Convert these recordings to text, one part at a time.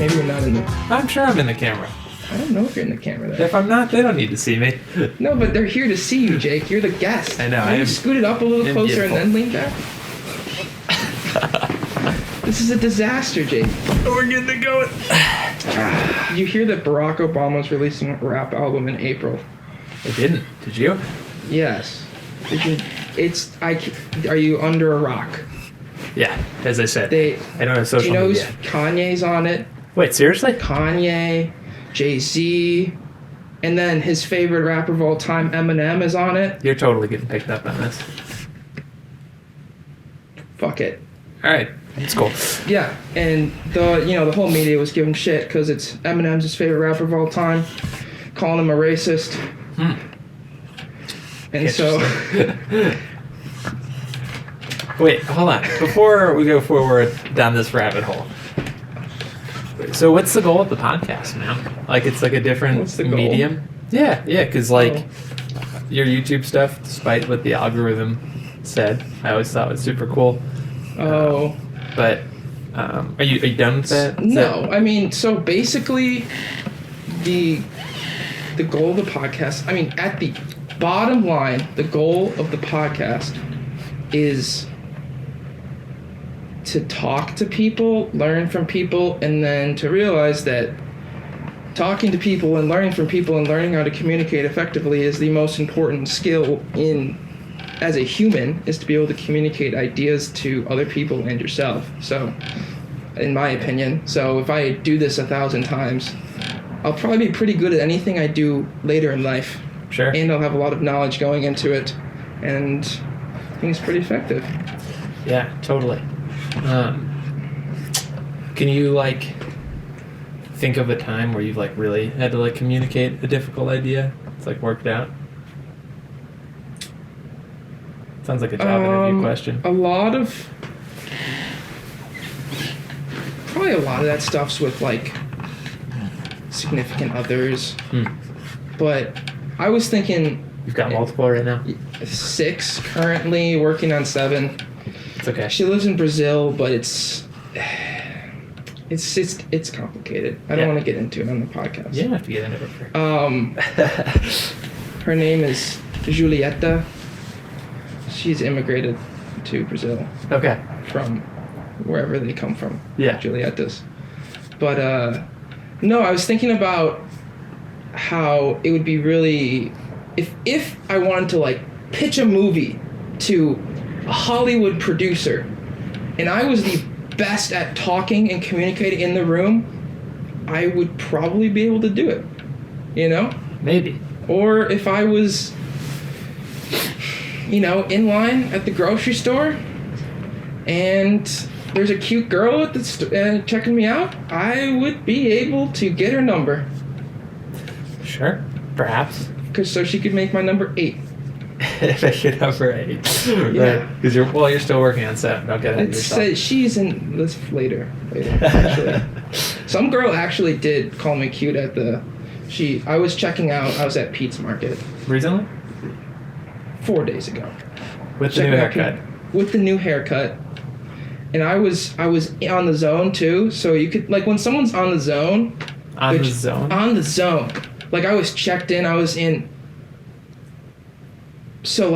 maybe you're not in the... I'm sure I'm in the camera. I don't know if you're in the camera there. If I'm not, they don't need to see me. No, but they're here to see you, Jake. You're the guest. I know. Can you scoot it up a little closer and then lean back? This is a disaster, Jake. We're getting to go. You hear that Barack Obama's releasing a rap album in April? I didn't. Did you? Yes. Are you under a rock? Yeah, as I said. I don't have social media. Do you know media. Kanye's on it? Wait, seriously? Kanye, Jay-Z, and then his favorite rapper of all time, Eminem, is on it. You're totally getting picked up on this. Fuck it. All right, it's cool. Yeah, and the whole media was giving shit because it's Eminem's his favorite rapper of all time, calling him a racist. And so... Wait, hold on. Before we go forward down this rabbit hole. So what's the goal of the podcast now? Like, it's like a different medium? Yeah, because your YouTube stuff, despite what the algorithm said, I always thought was super cool. But are you done with that? No, I mean, so basically the goal of the podcast, I mean, at the bottom line, the goal of the podcast is to talk to people, learn from people, and then to realize that talking to people and learning from people and learning how to communicate effectively is the most important skill as a human, is to be able to communicate ideas to other people and yourself. So, in my opinion, if I do this 1,000 times, I'll probably be pretty good at anything I do later in life. Sure. And I'll have a lot of knowledge going into it, and I think it's pretty effective. Yeah, totally. Can you think of a time where you've really had to communicate a difficult idea? It's worked out. Sounds like a job interview question. Probably a lot of that stuff's with significant others. But I was thinking. You've got multiple right now? 6 currently, working on 7. It's okay. She lives in Brazil, but it's complicated. I don't want to get into it on the podcast. You don't have to get into it. Her name is Julieta. She's immigrated to Brazil. Okay. From wherever they come from. Yeah. Julietas. But no, I was thinking about how it would be really if I wanted to pitch a movie to a Hollywood producer, and I was the best at talking and communicating in the room, I would probably be able to do it. Maybe. Or if I was, in line at the grocery store, and there's a cute girl at the checking me out, I would be able to get her number. Sure, perhaps. So she could make my number 8. Make your number 8. Yeah. Right. Because you're still working on set. Don't get ahead of yourself. She's in this later. Actually. Some girl actually did call me cute at I was checking out. I was at Pete's Market. Recently? 4 days ago. With the new haircut. With the new haircut. And I was on the zone too, so you could when someone's on the zone. On the zone. I was checked in. I was in. So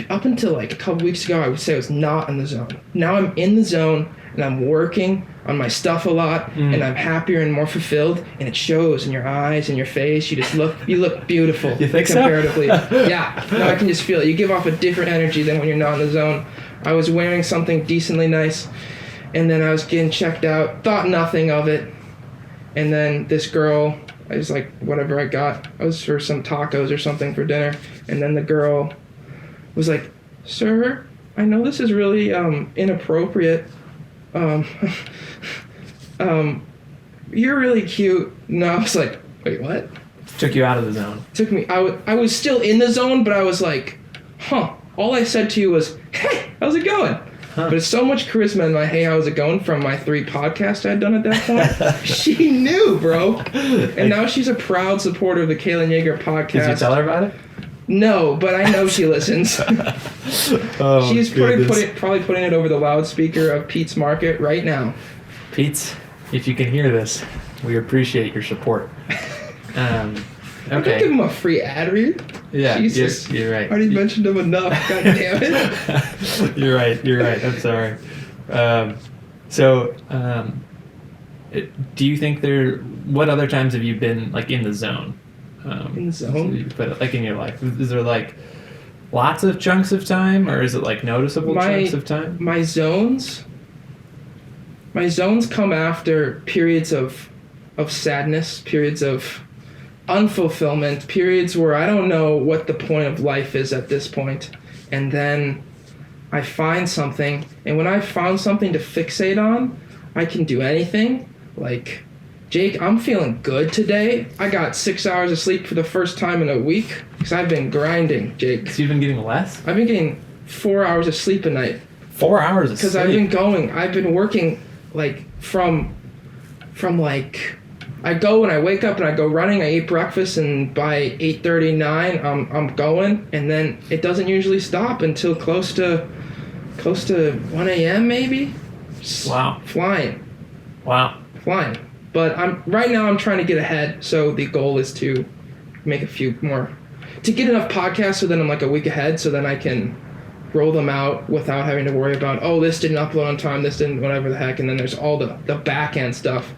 up until a couple weeks ago, I would say I was not in the zone. Now I'm in the zone, and I'm working on my stuff a lot, and I'm happier and more fulfilled, and it shows in your eyes and your face. You look beautiful. You think comparatively. So? Yeah. Now I can just feel it. You give off a different energy than when you're not in the zone. I was wearing something decently nice, and then I was getting checked out. Thought nothing of it, and then this girl. I was whatever I got. I was for some tacos or something for dinner. And then the girl was like, "Sir, I know this is really inappropriate. You're really cute." No, I was like, "Wait, what?" Took you out of the zone. Took me. I was still in the zone, but I was like, "Huh." All I said to you was, "Hey, how's it going?" Huh. But it's so much charisma in my "Hey, how's it going?" from my 3 podcasts I'd done at that point. She knew, bro. And now she's a proud supporter of the Kalen Yeager podcast. Did you tell her about it? No, but I know she listens. She's probably putting it over the loudspeaker of Pete's Market right now. Pete's? if you can hear this, we appreciate your support. I'm gonna Okay. give him a free ad read. Yeah, Jesus. you're right. I already mentioned him enough. God damn it. You're right. I'm sorry. Do you think what other times have you been like in the zone? In the zone? But like in your life, is there like lots of chunks of time, or is it like noticeable chunks of time? My zones come after periods of sadness, periods of unfulfillment, periods where I don't know what the point of life is at this point. And then I find something, and when I found something to fixate on, I can do anything. Like, Jake, I'm feeling good today. I got 6 hours of sleep for the first time in a week because I've been grinding, Jake. So you've been getting less? I've been getting 4 hours of sleep a night. 4 hours of sleep? Because I've been working like from like, I go and I wake up and I go running, I eat breakfast, and by 8:30, 9, I'm going, and then it doesn't usually stop until close to 1 a.m. maybe. Wow. Flying. But right now I'm trying to get ahead, so the goal is to make a few more, to get enough podcasts so then I'm like a week ahead, so then I can roll them out without having to worry about, oh, this didn't upload on time, this didn't, whatever the heck, and then there's all the back end stuff.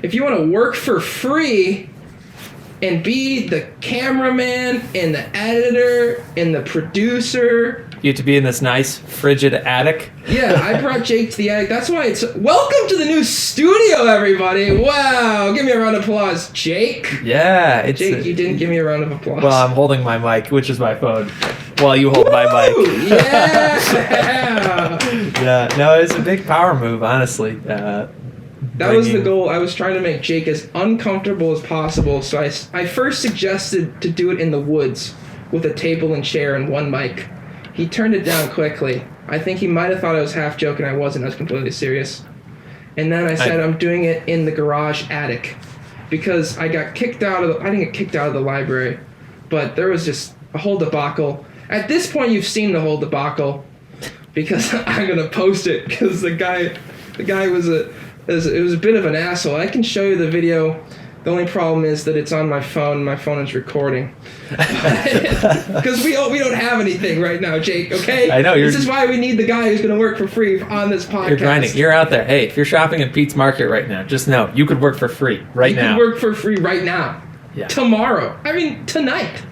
If you want to work for free and be the cameraman and the editor and the producer, you have to be in this nice frigid attic. Yeah, I brought Jake to the attic. That's why it's welcome to the new studio, everybody. Wow, give me a round of applause, Jake. Yeah, Jake, you didn't give me a round of applause. Well, I'm holding my mic, which is my phone, while you hold my mic. Yeah. Yeah, no, it's a big power move, honestly. That was the goal. I was trying to make Jake as uncomfortable as possible, so I first suggested to do it in the woods with a table and chair and one mic. He turned it down quickly. I think he might have thought I was half joking. I wasn't. I was completely serious. And then I said I'm doing it in the garage attic because I got kicked out of I didn't get kicked out of the library, but there was just a whole debacle. At this point, you've seen the whole debacle because I'm going to post it because the guy was it was a bit of an asshole. I can show you the video. The only problem is that it's on my phone. My phone is recording. Because we don't have anything right now, Jake, okay? I know. This is why we need the guy who's going to work for free on this podcast. You're grinding. You're out there. Hey, if you're shopping at Pete's Market right now, just know you could work for free right now. You could work for free right now. Yeah. Tomorrow. I mean, tonight.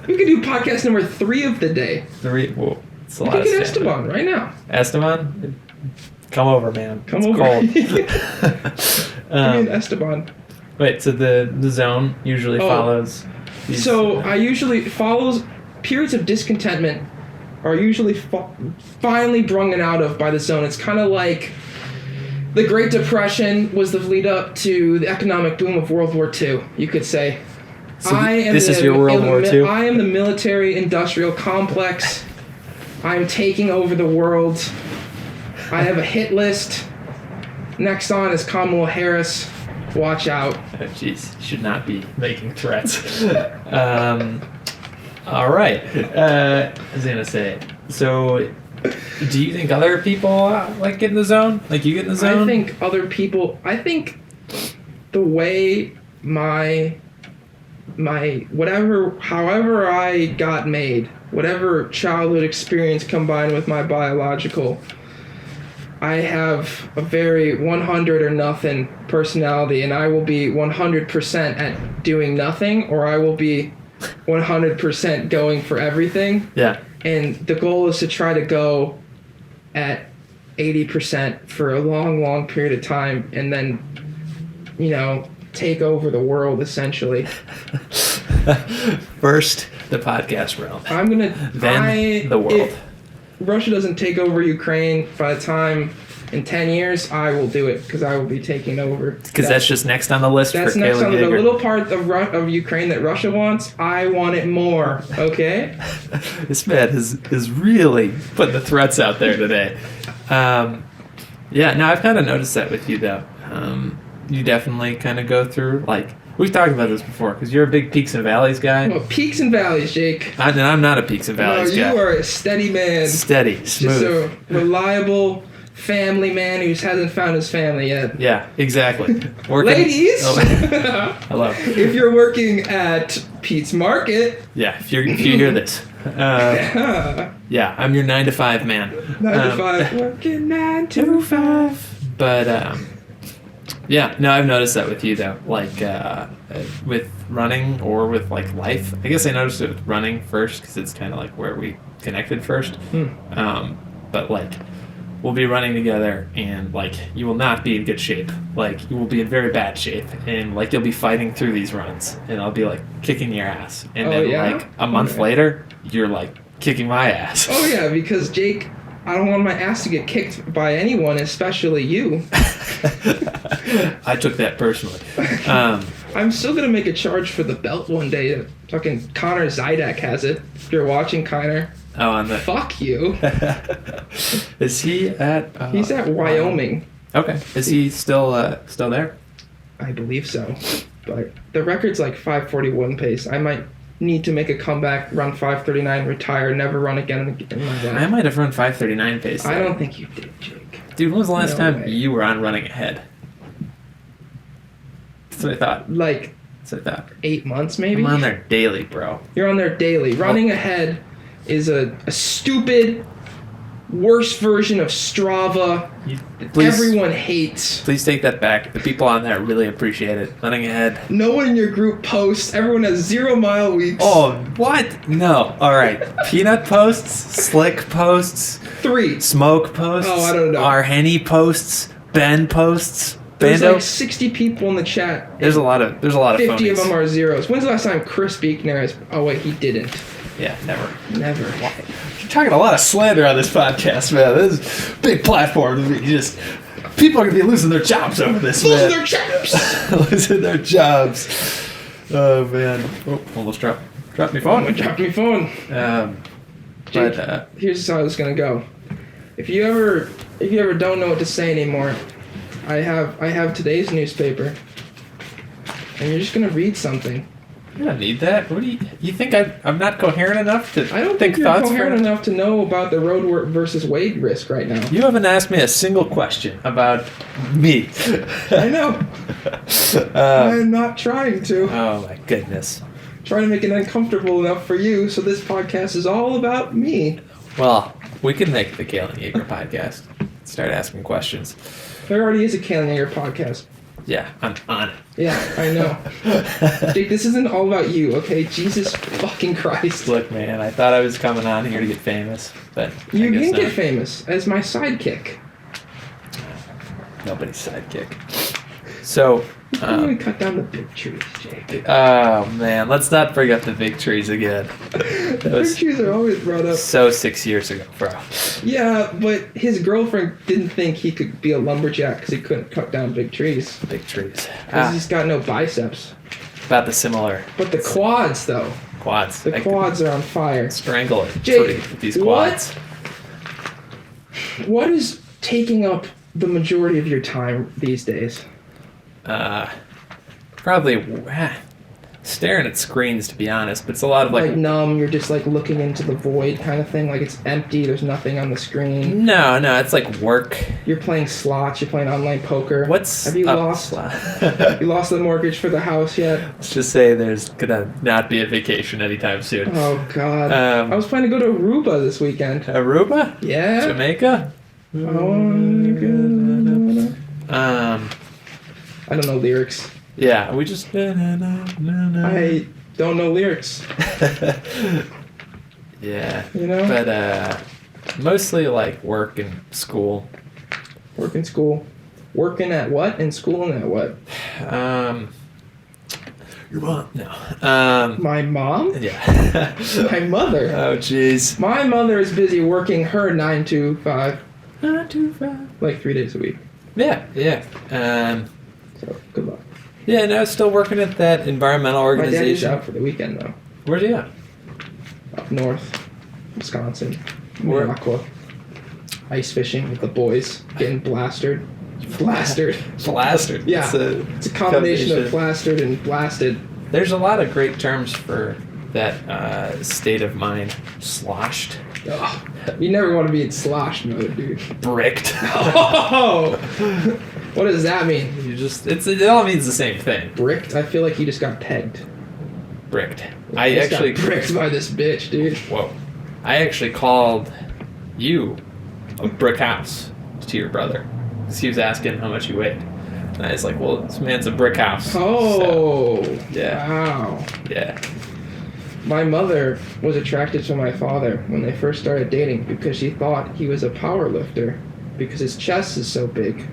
We could do podcast number 3 of the day. 3? Whoa. It's a We lot could of get stamina. Esteban right now. Esteban? Come over, man. Come it's over. Cold. Give me an Esteban. Wait, so the zone usually follows these, So I usually follows periods of discontentment are usually finally brung out of by the zone. It's kind of like the Great Depression was the lead up to the economic boom of World War II, you could say. So this is your World War II? I am the military-industrial complex. I'm taking over the world. I have a hit list. Next on is Kamala Harris. Watch out. Oh, jeez, should not be making threats. All right. I was gonna say. So, do you think other people like get in the zone? Like you get in the zone? I think other people. I think the way my however I got made, whatever childhood experience combined with my biological, I have a very 100 or nothing personality, and I will be 100% at doing nothing, or I will be 100% going for everything. Yeah. And the goal is to try to go at 80% for a long, long period of time, and then, take over the world, essentially. First, the podcast realm. I'm going to... Then the world. If Russia doesn't take over Ukraine by the time in 10 years, I will do it because I will be taking over. Because that's just next on the list for Kalen Yeager. That's next on the little part of Ukraine that Russia wants. I want it more, okay? This man is really putting the threats out there today. Yeah, no, I've kind of noticed that with you, though. You definitely kind of go through, like, we've talked about this before, because you're a big peaks and valleys guy. Well, peaks and valleys, Jake. I'm not a peaks and valleys guy. You are a steady man. Steady, smooth. Just a reliable, family man who hasn't found his family yet. Yeah, exactly. Ladies, hello. If you're working at Pete's Market, Yeah, if you hear this, yeah, I'm your 9 to 5 man. 9 to 5, working 9 to 5. But yeah, no, I've noticed that with you though, like with running or with like life. I guess I noticed it with running first because it's kind of like where we connected first. But like, we'll be running together and like you will not be in good shape. Like you will be in very bad shape and like you'll be fighting through these runs and I'll be like kicking your ass. And then like a month later, you're like kicking my ass. Oh yeah, because Jake, I don't want my ass to get kicked by anyone, especially you. I took that personally. I'm still gonna make a charge for the belt one day. Fucking Connor Zydak has it. If you're watching, Connor. Oh, on the. Fuck you. Is he at? He's at Wyoming. Okay. Is he still there? I believe so. But the record's like 5:41 pace. I might need to make a comeback, run 5:39, retire, never run again in my life. I might have run 5:39 pace. I don't think you did, Jake. Dude, when was the last time way. you were on running ahead? That's what I thought. Like That's what I thought. 8 months, maybe? I'm on there daily, bro. You're on there daily. Running ahead is a stupid, worse version of Strava. Everyone hates. Please take that back. The people on there really appreciate it. Running ahead. No one in your group posts. Everyone has 0 mile weeks. Oh, what? No. All right. Peanut posts, Slick posts, 3. Smoke posts. Oh, I don't know. Arhenny posts, Ben posts. There's Bando. like 60 people in the chat. There's a lot of 50 phonies. of them are zeros. When's the last time Chris Beekner has... Oh, wait, he didn't. Yeah, never. Never. You're talking a lot of slander on this podcast, man. This is a big platform. People are going to be losing their jobs over this, man. Losing their jobs! Losing their jobs. Oh, man. Oh, almost dropped my phone. I dropped my phone. Jake, But here's how it's gonna go. If you ever don't know what to say anymore, I have today's newspaper, and you're just gonna read something. I don't need that. What do you think? I'm not coherent enough to I don't think think you're thoughts coherent enough to know about the Road versus Wade risk right now. You haven't asked me a single question about me. I know. I'm not trying to. Oh my goodness. Trying to make it uncomfortable enough for you, so this podcast is all about me. Well, we can make the Kalen Yeager podcast. Start asking questions. There already is a Kalen Yeager podcast. Yeah, I'm on it. Yeah, I know. Jake, this isn't all about you, okay? Jesus fucking Christ. Look, man, I thought I was coming on here to get famous, but You I guess can not. get famous as my sidekick. Nobody's sidekick. So, I'm gonna cut down the big trees, Jake. oh man, let's not bring up the big trees again. The big was trees are always brought up. so 6 years ago, bro. Yeah, but his girlfriend didn't think he could be a lumberjack because he couldn't cut down big trees. Big trees. Because he's got no biceps. About the similar But the quads, though. quads. The I quads are on fire. could strangle a Jake, tree with these quads. What is taking up the majority of your time these days? Probably staring at screens, to be honest. But it's a lot of Like numb, you're just like looking into the void kind of thing. Like it's empty, there's nothing on the screen. No, it's like work. You're playing slots, you're playing online poker. What's Have you up? lost? You lost the mortgage for the house yet? Let's just say there's gonna not be a vacation anytime soon. Oh god. Um, I was planning to go to Aruba this weekend. Aruba? Yeah. Jamaica? I don't know lyrics. Yeah, we just. I don't know lyrics. Yeah. You know? But mostly like work and school. Work in school. Working at what? In school and at what? Your mom? No. My mom? Yeah. My mother. Oh, jeez. My mother is busy working her 9 to 5. 9 to 5. Like 3 days a week. Yeah. So, good luck. Yeah, no, still working at that environmental My daddy's organization. out for the weekend, though. Where's he at? Up north. Wisconsin. Where? Aqua. Ice fishing with the boys. Getting blasted. Blasted. Blasted. Yeah. It's a combination of plastered and blasted. There's a lot of great terms for that state of mind. Sloshed. Oh, you never want to be in slosh mode, dude. Bricked. Oh! What does that mean? It all means the same thing. Bricked? I feel like you just got pegged. Bricked. I got bricked by this bitch, dude. Whoa. I actually called you a brick house to your brother. Because he was asking how much you weighed. And I was like, well, this man's a brick house. Oh. So, yeah. Wow. Yeah. My mother was attracted to my father when they first started dating because she thought he was a power lifter because his chest is so big.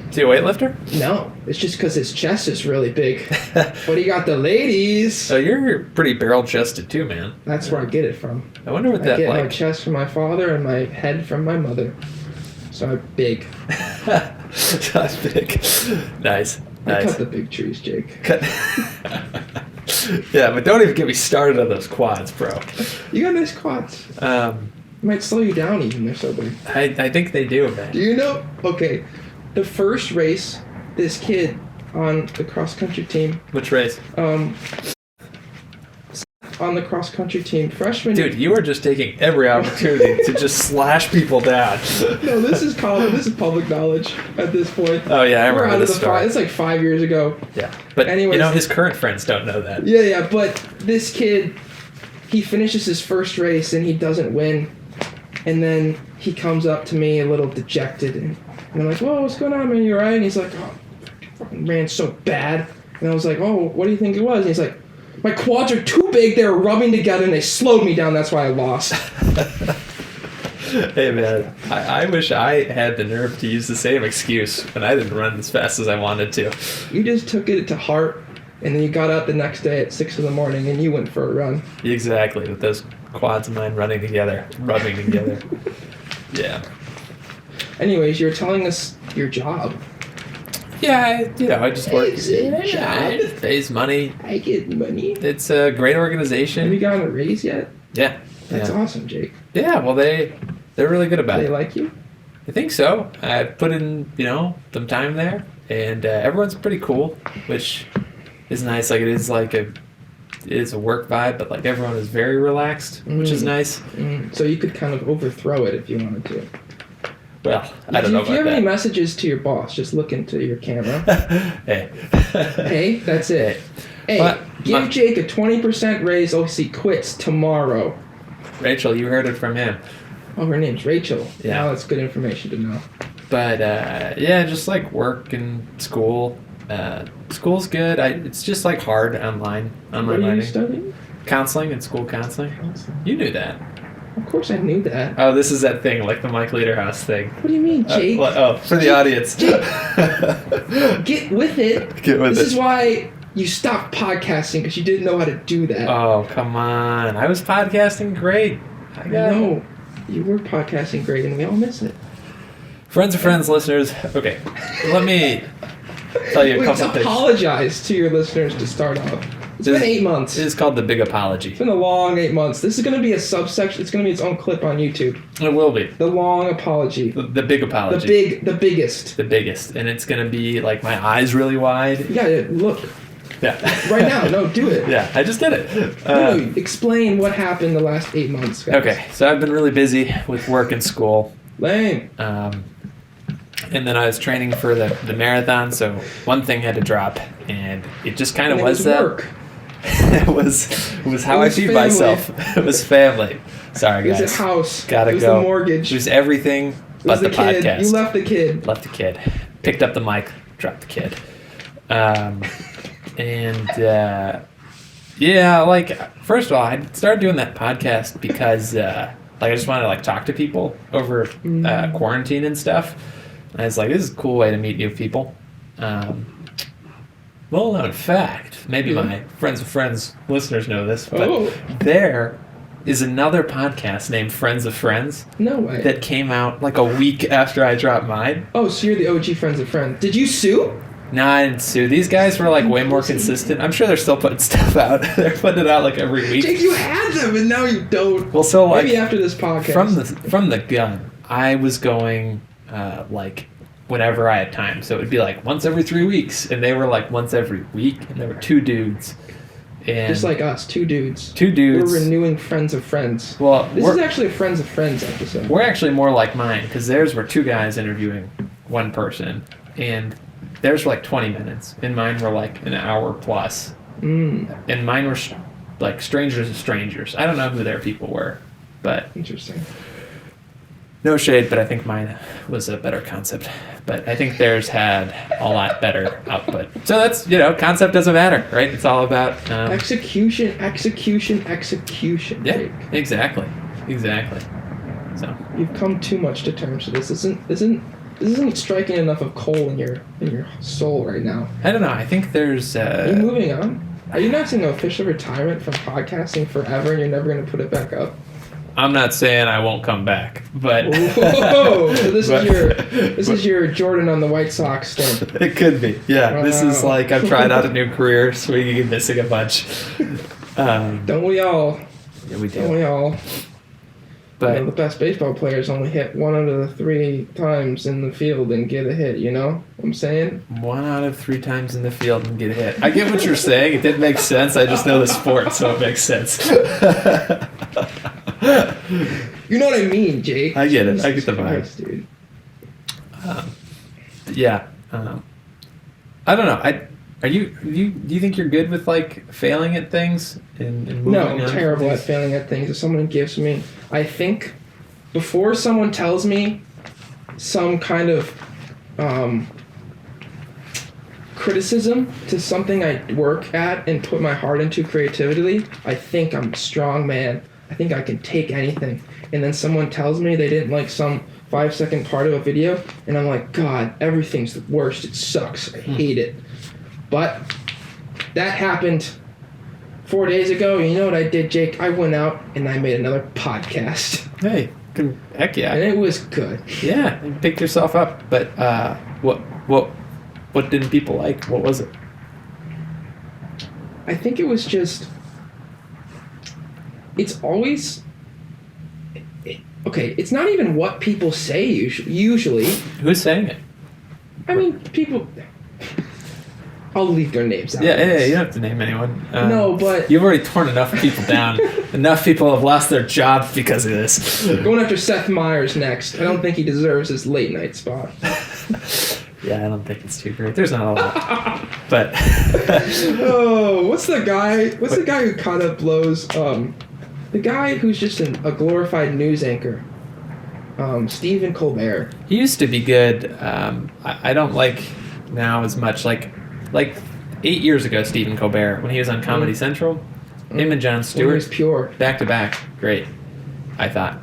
Is he a weightlifter? No, it's just because his chest is really big. But he got the ladies. So you're pretty barrel-chested too, man. That's where I get it from. I wonder what I that get like. my chest from my father and my head from my mother. So I'm big. That's big. Nice. I cut the big trees, Jake. Yeah, but don't even get me started on those quads, bro. You got nice quads. Might slow you down even, they're so big. I think they do, man. Do you know? Okay, the first race, this kid on the cross-country team. Which race? On the cross-country team, freshman. Dude, you are just taking every opportunity to just slash people down. No, this is college. This is public knowledge at this point. Oh yeah, I remember this story. It's like 5 years ago. Yeah, but anyways, his current friends don't know that. Yeah, but this kid, he finishes his first race and he doesn't win, and then he comes up to me a little dejected, and I'm like, "Whoa, what's going on, man? You alright?" And he's like, "Oh, I fucking ran so bad." And I was like, "Oh, what do you think it was?" And he's like, "My quads are too big, they were rubbing together and they slowed me down, that's why I lost." Hey man, I wish I had the nerve to use the same excuse when I didn't run as fast as I wanted to. You just took it to heart, and then you got up the next day at 6 a.m. and you went for a run. Exactly, with those quads of mine running together, rubbing together. Yeah. Anyways, you were telling us your job. Yeah, I just work. It's a job. It pays money. I get money. It's a great organization. Have you gotten a raise yet? Yeah. That's awesome, Jake. Yeah, well, they're really good about it. They like you? I think so. I put in, some time there, and everyone's pretty cool, which is nice. Like, it is a work vibe, but, like, everyone is very relaxed, which is nice. So you could kind of overthrow it if you wanted to. Well, I don't know about that. If you have any messages to your boss, just look into your camera. Hey. Hey, that's it. Hey, give Jake a 20% raise or he quits tomorrow. Rachel, you heard it from him. Oh, her name's Rachel. Yeah. Now that's good information to know. But, just like work and school. School's good. It's just like hard online What are learning. you studying? Counseling and school counseling. You knew that. Of course I knew that. Oh, this is that thing, like the Mike Lederhouse thing. What do you mean, Jake? For the audience. Jake, get with it. This is why you stopped podcasting, because you didn't know how to do that. Oh, come on. I was podcasting great. I know. You were podcasting great, and we all miss it. Friends of friends, listeners. Okay, let me tell you a couple things. Apologize to your listeners to start off. It's been 8 months. It is called the Big Apology. It's been a long 8 months. This is going to be a subsection. It's going to be its own clip on YouTube. It will be. The long apology. The big apology. The biggest. The biggest. And it's going to be like my eyes really wide. Yeah, look. Yeah. Right now. No, do it. Yeah, I just did it. No, explain what happened the last 8 months, guys. Okay, so I've been really busy with work and school. Lame. And then I was training for the marathon, so one thing had to drop, and it just kind of was that. Work. It was how I feed myself. It was family. Sorry, guys. It was a house. Gotta go. It was go. the mortgage. It was everything but the kid. podcast. You left the kid. Left the kid. Picked up the mic. Dropped the kid. First of all, I started doing that podcast because I just wanted to talk to people over quarantine and stuff. And I was like, this is a cool way to meet new people. Well known fact, maybe my friends of friends listeners know this, but there is another podcast named Friends of Friends. No way. That came out like a week after I dropped mine. Oh, so you're the OG Friends of Friends. Did you sue? No, I didn't sue. These guys were way more consistent. I'm sure they're still putting stuff out. They're putting it out every week. Jake, you had them and now you don't. Well, so maybe after this podcast. From the gun, I was going whenever I had time. So it would be once every 3 weeks, and they were once every week, and there were two dudes, And just like us, two dudes. Two dudes. We're renewing Friends of Friends. Well, this is actually a Friends of Friends episode. We're actually more like mine, because theirs were two guys interviewing one person, and theirs were like 20 minutes, and mine were like an hour plus. And mine were like strangers of strangers. I don't know who their people were, but interesting. No shade, but I think mine was a better concept. But I think theirs had a lot better output. So that's, concept doesn't matter, right? It's all about execution. Yeah, Jake. exactly. So you've come too much to terms with this. This isn't striking enough of coal in your soul right now. I don't know. I think there's. Are you moving on? Are you announcing an official retirement from podcasting forever, and you're never going to put it back up? I'm not saying I won't come back, but whoa! So this is your Jordan on the White Sox thing. It could be, yeah. Wow. This is like I've tried out a new career, swinging and missing a bunch. Don't we all? Yeah, we do. Don't we all? But the best baseball players only hit 1 out of the 3 times in the field and get a hit. You know what I'm saying? 1 out of 3 times in the field and get a hit. I get what you're saying. It didn't make sense. I just know the sport, so it makes sense. You know what I mean, Jake? I get it. I get the vibe, dude. Yeah. I don't know. Do you think you're good with like failing at things and moving No, on? I'm terrible at failing at things. If someone gives me, I think before someone tells me some kind of criticism to something I work at and put my heart into creatively, I think I'm a strong man. I think I can take anything. And then someone tells me they didn't like some 5-second part of a video, and I'm like, God, everything's the worst. It sucks. I hate it. But that happened 4 days ago. You know what I did, Jake? I went out and I made another podcast. Hey, heck yeah. And it was good. Yeah, you picked yourself up. But what didn't people like? What was it? I think it was just... It's always... Okay, it's not even what people say usually. Who's saying it? I mean, people... I'll leave their names out. Yeah, you don't have to name anyone. No, but... You've already torn enough people down. Enough people have lost their jobs because of this. Going after Seth Meyers next. I don't think he deserves his late night spot. Yeah, I don't think it's too great. There's not a lot. But... Oh, what's the guy who kind of blows... The guy who's just a glorified news anchor, Stephen Colbert. He used to be good. I don't like now as much. Like 8 years ago, Stephen Colbert, when he was on Comedy Central, him and Jon Stewart, was pure back to back, great. I thought.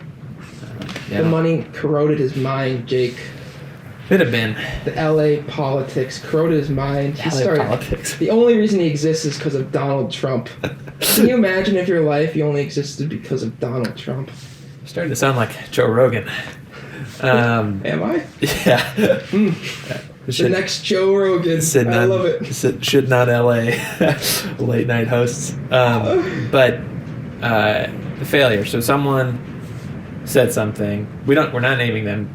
The money corroded his mind, Jake. Could have been. The L.A. politics corroded his mind. Politics. The only reason he exists is because of Donald Trump. Can you imagine if your life you only existed because of Donald Trump? Starting to sound like Joe Rogan. Am I? Yeah. The next Joe Rogan. I love it. Should not L.A. late night hosts. But the failure. So someone said something. We're not naming them.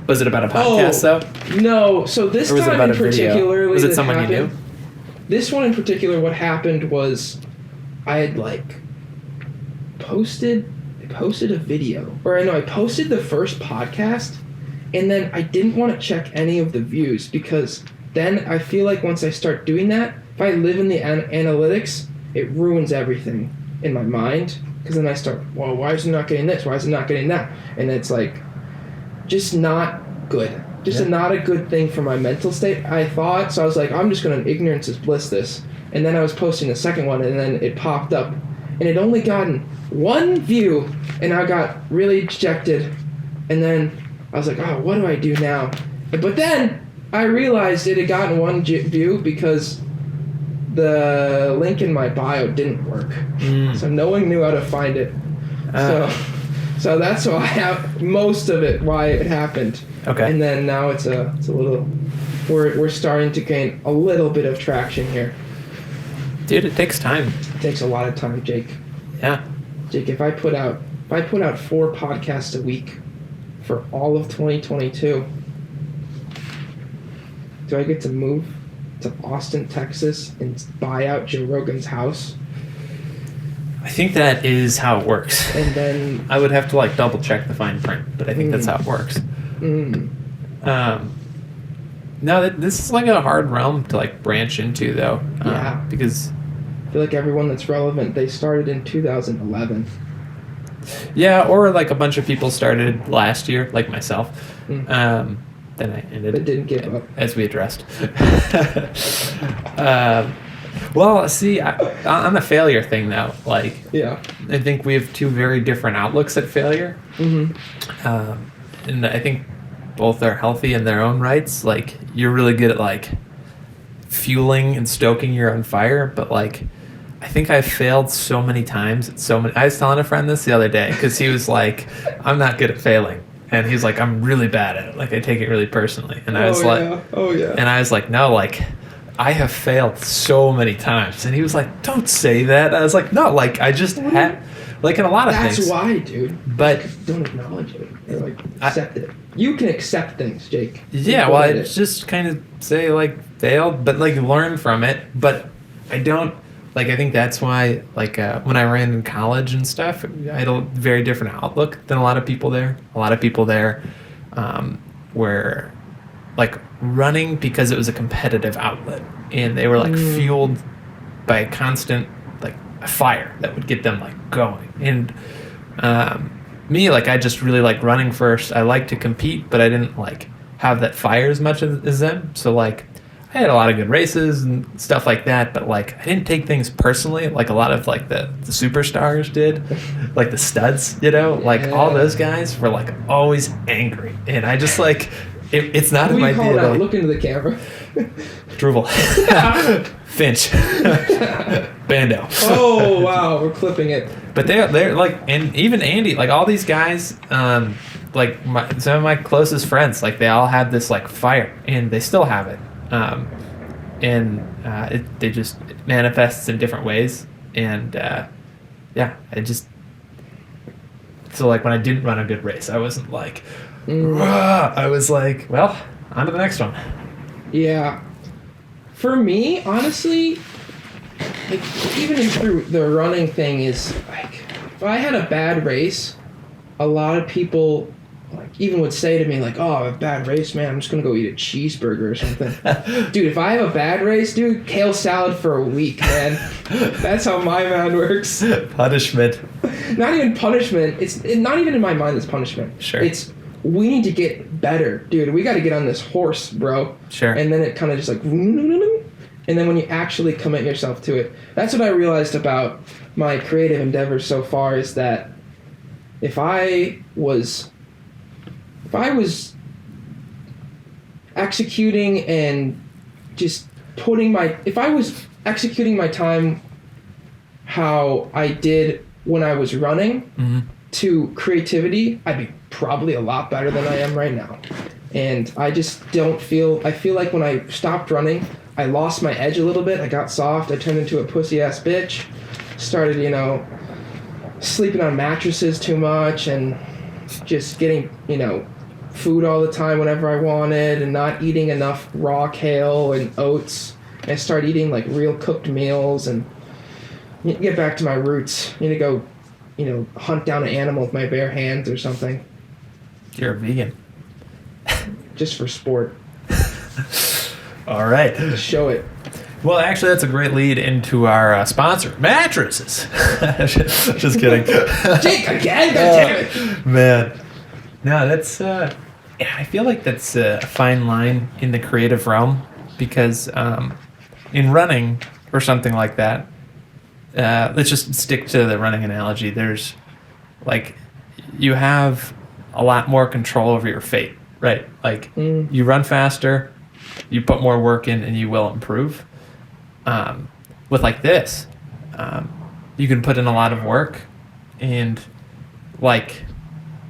Was it about a podcast though? No. So this time in particular, was it someone you knew? This one in particular, what happened was, I had posted a video, I posted the first podcast, and then I didn't want to check any of the views because then I feel like once I start doing that, if I live in the analytics, it ruins everything in my mind because then I start, well, why is it not getting this? Why is it not getting that? And it's like, just not good. Not a good thing for my mental state, I thought. So I was like, I'm just going to ignorance is bliss this. And then I was posting the second one, and then it popped up. And it only gotten 1 view, and I got really dejected. And then I was like, oh, what do I do now? But then I realized it had gotten 1 view because the link in my bio didn't work. So no one knew how to find it. So that's why most of it, why it happened. Okay. And then now it's a little, we're starting to gain a little bit of traction here. Dude, it takes time. It takes a lot of time, Jake. Yeah. Jake, if I put out 4 podcasts a week for all of 2022, do I get to move to Austin, Texas, and buy out Joe Rogan's house. I think that is how it works. And then I would have to like double check the fine print, but I think that's how it works. No, this is like a hard realm to like branch into, though. Yeah. Because I feel like everyone that's relevant, they started in 2011. Yeah, or like a bunch of people started last year, like myself. Then I ended. But didn't give up. As we addressed. Well, see, on the failure thing, though, like, yeah, I think we have two very different outlooks at failure. And I think both are healthy in their own rights. Like, you're really good at, like, fueling and stoking your own fire, but, like, I think I've failed so many times. I was telling a friend this the other day, because he was like, I'm not good at failing. And he's like, I'm really bad at it. Like, I take it really personally. And I was and I was like, no, like, I have failed so many times. And he was like, don't say that. I was like, no, like, I just had, like, in a lot of things. That's why, dude. But don't acknowledge it. Or, like, accept it. You can accept things, Jake. Yeah, well, I just kind of say, like, failed, but, like, learn from it. But I don't, like, I think that's why, like, when I ran in college and stuff, I had a very different outlook than a lot of people there. A lot of people there were, like, running because it was a competitive outlet. And they were, like, fueled by a constant, like, fire that would get them, like, going. And me, like, I just really like running first. I like to compete, but I didn't, like, have that fire as much as them. So, like, I had a lot of good races and stuff like that, but, like, I didn't take things personally like a lot of, like, the superstars did, like the studs, you know? Like, all those guys were, like, always angry. And I just, like, it's not in my DNA. Look into the camera. Drooble. Finch. Bando. Oh, wow, we're clipping it. But they're like, and even Andy, like, all these guys, like, some of my closest friends, like, they all have this, like, fire, and they still have it. It just manifests in different ways. And, so, like, when I didn't run a good race, I wasn't like, I was like, well, on to the next one. Yeah. For me, honestly, like, even through the running thing is, like, if I had a bad race, a lot of people, like, even would say to me, like, oh, a bad race, man, I'm just going to go eat a cheeseburger or something. Dude, if I have a bad race, dude, kale salad for a week, man. That's how my mind works. Punishment. Not even punishment. It's not even in my mind, it's punishment. Sure. It's, we need to get better, dude. We got to get on this horse, bro. Sure. And then it kind of just like, and then when you actually commit yourself to it, that's what I realized about my creative endeavors so far, is that if I was executing and just if I was executing my time how I did when I was running to creativity, I'd be probably a lot better than I am right now. And I just I feel like when I stopped running, I lost my edge a little bit. I got soft. I turned into a pussy-ass bitch. Started, sleeping on mattresses too much and just getting, food all the time whenever I wanted and not eating enough raw kale and oats. And I started eating, like, real cooked meals and get back to my roots. Need to go, hunt down an animal with my bare hands or something. You're a vegan. Just for sport. All right. Just show it. Well, actually, that's a great lead into our sponsor, mattresses. Just kidding. Jake, again? God damn it. Man. No, that's... I feel like that's a fine line in the creative realm, because in running or something like that, let's just stick to the running analogy. There's, like, you have a lot more control over your fate, right? Like, you run faster, you put more work in, and you will improve. With, like, this, you can put in a lot of work, and, like,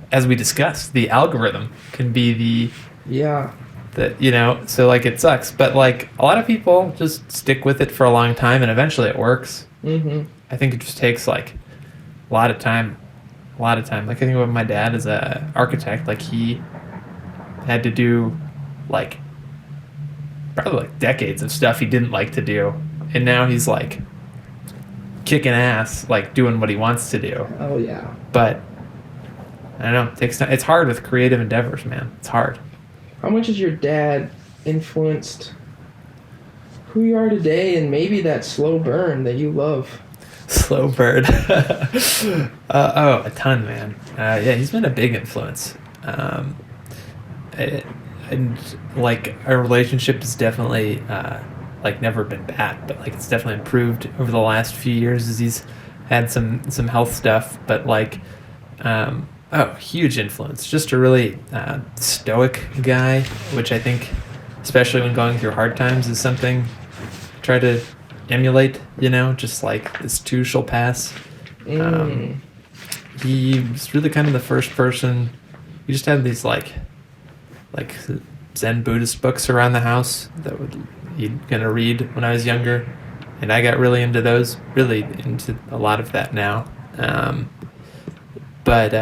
as we discussed, the algorithm can be so, like, it sucks. But, like, a lot of people just stick with it for a long time, and eventually it works. I think it just takes, like, a lot of time. Like, I think about my dad as a architect. Like, he had to do, like, probably like decades of stuff he didn't like to do, and now he's like kicking ass, like doing what he wants to do. Oh yeah. But I don't know. It takes time. It's hard with creative endeavors, man. It's hard. How much has your dad influenced who you are today, and maybe that slow burn that you love? Slow bird. A ton, man. Yeah, he's been a big influence. And like our relationship has definitely like never been bad, but like it's definitely improved over the last few years as he's had some health stuff. But like, huge influence. Just a really stoic guy, which I think, especially when going through hard times, is something I try to emulate. You know, just like this too shall pass. He was really kind of the first person. We just had these like Zen Buddhist books around the house that he'd gonna read when I was younger, and I got really into those. Really into a lot of that now. But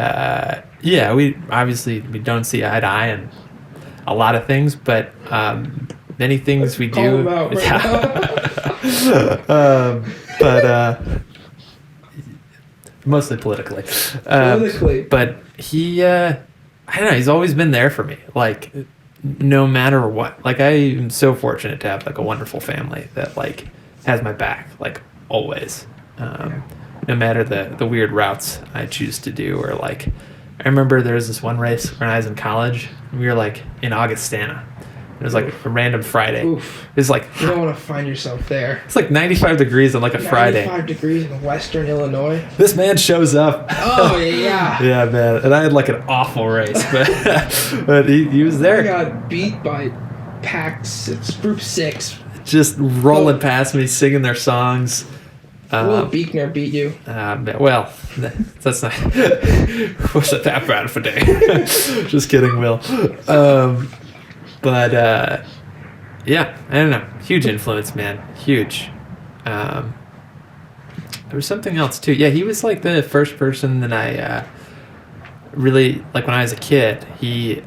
we obviously don't see eye to eye on a lot of things, but many things we do. Call him out right now. But mostly politically. But he, I don't know, he's always been there for me. Like, no matter what. Like, I am so fortunate to have like a wonderful family that like has my back, like always. No matter the weird routes I choose to do, or like, I remember there was this one race when I was in college. We were like in Augustana. It was like a random Friday. Oof. It was like, you don't want to find yourself there. It's like 95 degrees on like a Friday. 95 degrees in western Illinois. This man shows up. Oh, yeah. Yeah, man. And I had like an awful race, but he was there. I got beat by Group 6. Just rolling past me, singing their songs. Will Beekner beat you? Well, that's not... wasn't that bad of a day. Just kidding, Will. But yeah, I don't know. Huge influence, man. Huge. There was something else too. Yeah, he was like the first person that I really, like when I was a kid, he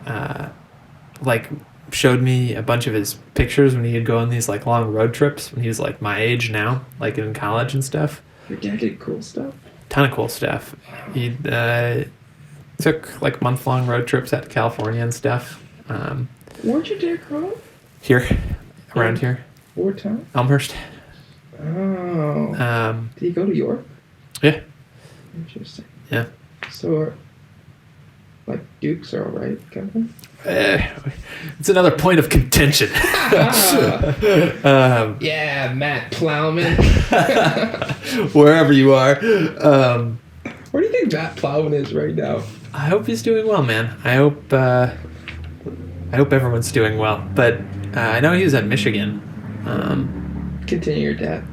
like showed me a bunch of his pictures when he'd go on these like long road trips when he was like my age now, like in college and stuff. Your dad did cool stuff? Ton of cool stuff. He took like month-long road trips out to California and stuff. Where'd your dad grow up? Here, around here. What town? Elmhurst. Oh. Did he go to York? Yeah. Interesting. Yeah. So, like, Dukes are all right, Kevin? It's another point of contention. Yeah, Matt Plowman. Wherever you are. Where do you think Matt Plowman is right now? I hope he's doing well, man. I hope everyone's doing well. But I know he was at Michigan. Continue your dad.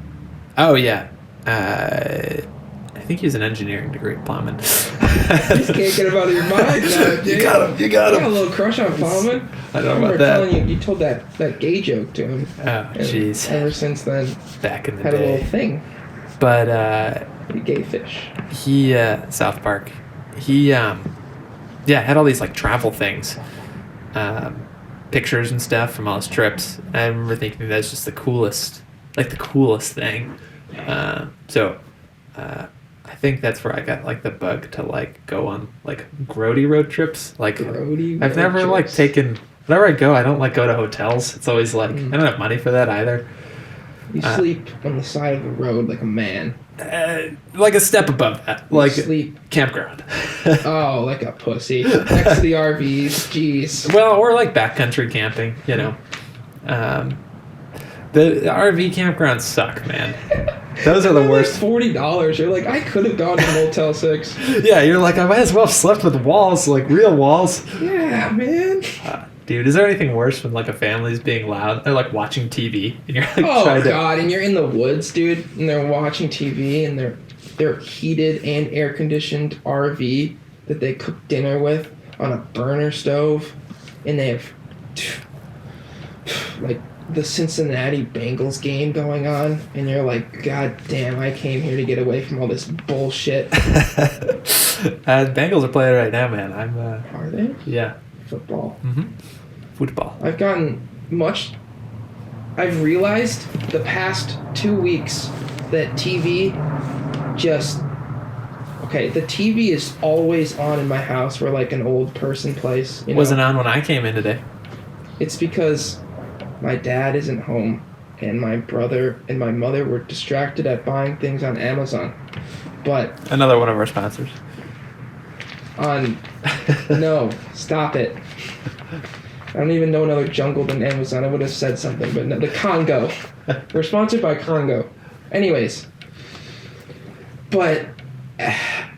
Oh, yeah. I think he was an engineering degree, Plowman. You just can't get him out of your mind now, dude. You got him. I got a little crush on Plowman. I don't know about that. You told that gay joke to him. Oh, jeez. Ever since then, back in the had day. a little thing. But you gay fish. He South Park. He had all these like travel things, pictures and stuff from all his trips. And I remember thinking that's just the coolest thing. So I think that's where I got like the bug to like go on like grody road trips. Like I've never like taken. Whenever I go, I don't like go to hotels. It's always like I don't have money for that either. You sleep on the side of the road like a man. Like a step above that. Like sleep campground. Oh, like a pussy. Next to the RVs. Jeez. Well, or like backcountry camping, you know. The RV campgrounds suck, man. Those are the worst. $40. You're like, I could have gone to Motel 6. Yeah, you're like, I might as well have slept with walls, like real walls. Yeah, man. Dude, is there anything worse when like a family's being loud? They're like watching TV, and you're like, oh god, and you're in the woods, dude, and they're watching TV, and they're heated and air conditioned RV that they cook dinner with on a burner stove, and they have like the Cincinnati Bengals game going on, and you're like, god damn, I came here to get away from all this bullshit. Bengals are playing right now, man. Are they? Yeah. Football. Mm-hmm. Football. I've gotten much I've realized the past 2 weeks that TV just... Okay, the TV is always on in my house. We're like an old person place. You know? Wasn't on when I came in today. It's because my dad isn't home, and my brother and my mother were distracted at buying things on Amazon. But another one of our sponsors. No, stop it. I don't even know another jungle than Amazon. I would have said something, but no, the Congo. We're sponsored by Congo. Anyways, but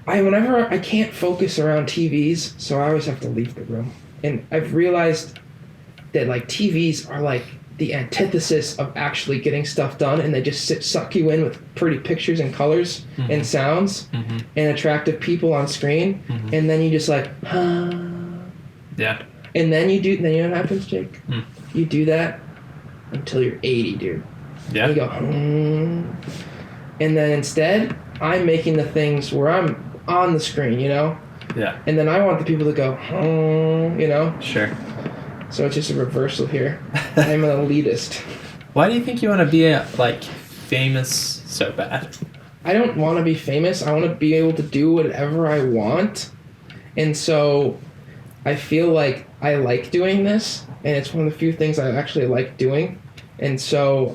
whenever I can't focus around TVs, so I always have to leave the room. And I've realized that like TVs are like the antithesis of actually getting stuff done, and they just suck you in with pretty pictures and colors and sounds and attractive people on screen, and then you just like, yeah. And then you know what happens, Jake? You do that until you're 80, dude. Yeah. And you go, and then instead, I'm making the things where I'm on the screen, you know? Yeah. And then I want the people to go, you know? Sure. So it's just a reversal here. I'm an elitist. Why do you think you want to be famous so bad? I don't want to be famous. I want to be able to do whatever I want. And so I feel like I like doing this, and it's one of the few things I actually like doing. And so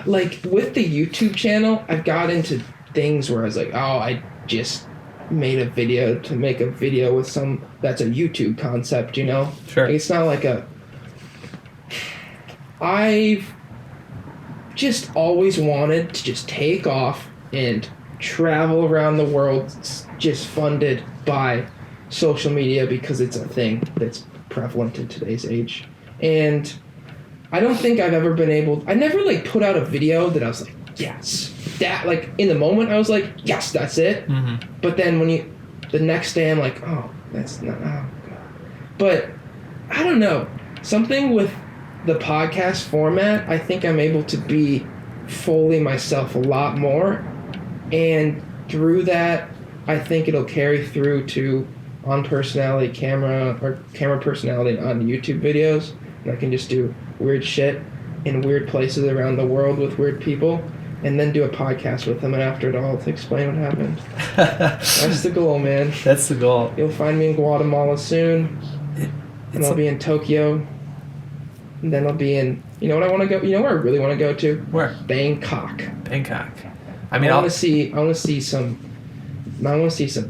with the YouTube channel, I've got into things where I was like, I just made a video to make a video with that's a YouTube concept, you know? Sure. Like, it's not like I've just always wanted to just take off and travel around the world, just funded by social media, because it's a thing that's prevalent in today's age. And I don't think I've ever been able... I never, put out a video that I was like, yes. That, in the moment, I was like, yes, that's it. But then the next day, I'm like, oh, that's not... Oh, God. But, I don't know. Something with the podcast format, I think I'm able to be fully myself a lot more. And through that, I think it'll carry through to camera personality on YouTube videos. And I can just do weird shit in weird places around the world with weird people, and then do a podcast with them, and after it all, to explain what happened. That's the goal, man. That's the goal. You'll find me in Guatemala soon, and I'll be in Tokyo, and then I'll be in... You know what I want to go... You know where I really want to go to? Where? Bangkok. I mean, I want to see some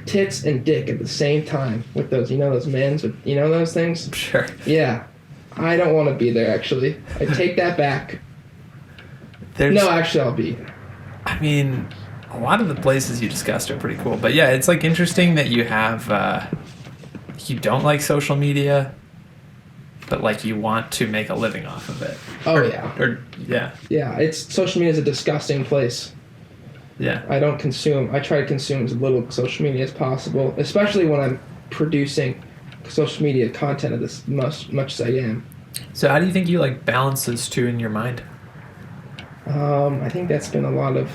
tits and dick at the same time with those, those men's with, those things? Sure. Yeah. I don't want to be there, actually. I take that back. I'll be. I mean, a lot of the places you discussed are pretty cool. But yeah, it's interesting that you have, you don't like social media, but you want to make a living off of it. Oh, yeah. Yeah. Yeah, social media is a disgusting place. Yeah. I try to consume as little social media as possible, especially when I'm producing social media content of this much as I am. So how do you think you balance those two in your mind? I think that's been a lot of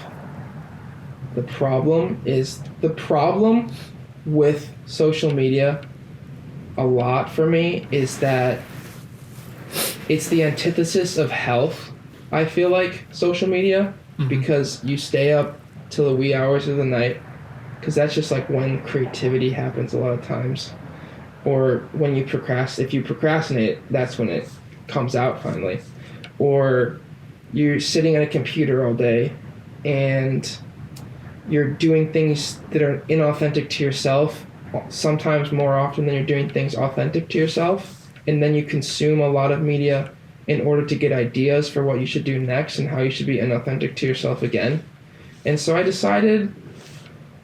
the problem with social media a lot for me is that it's the antithesis of health. I feel like social media, because you stay up till the wee hours of the night, because that's just when creativity happens a lot of times. Or when if you procrastinate, that's when it comes out finally. Or you're sitting at a computer all day and you're doing things that are inauthentic to yourself, sometimes more often than you're doing things authentic to yourself. And then you consume a lot of media in order to get ideas for what you should do next and how you should be inauthentic to yourself again. And so I decided,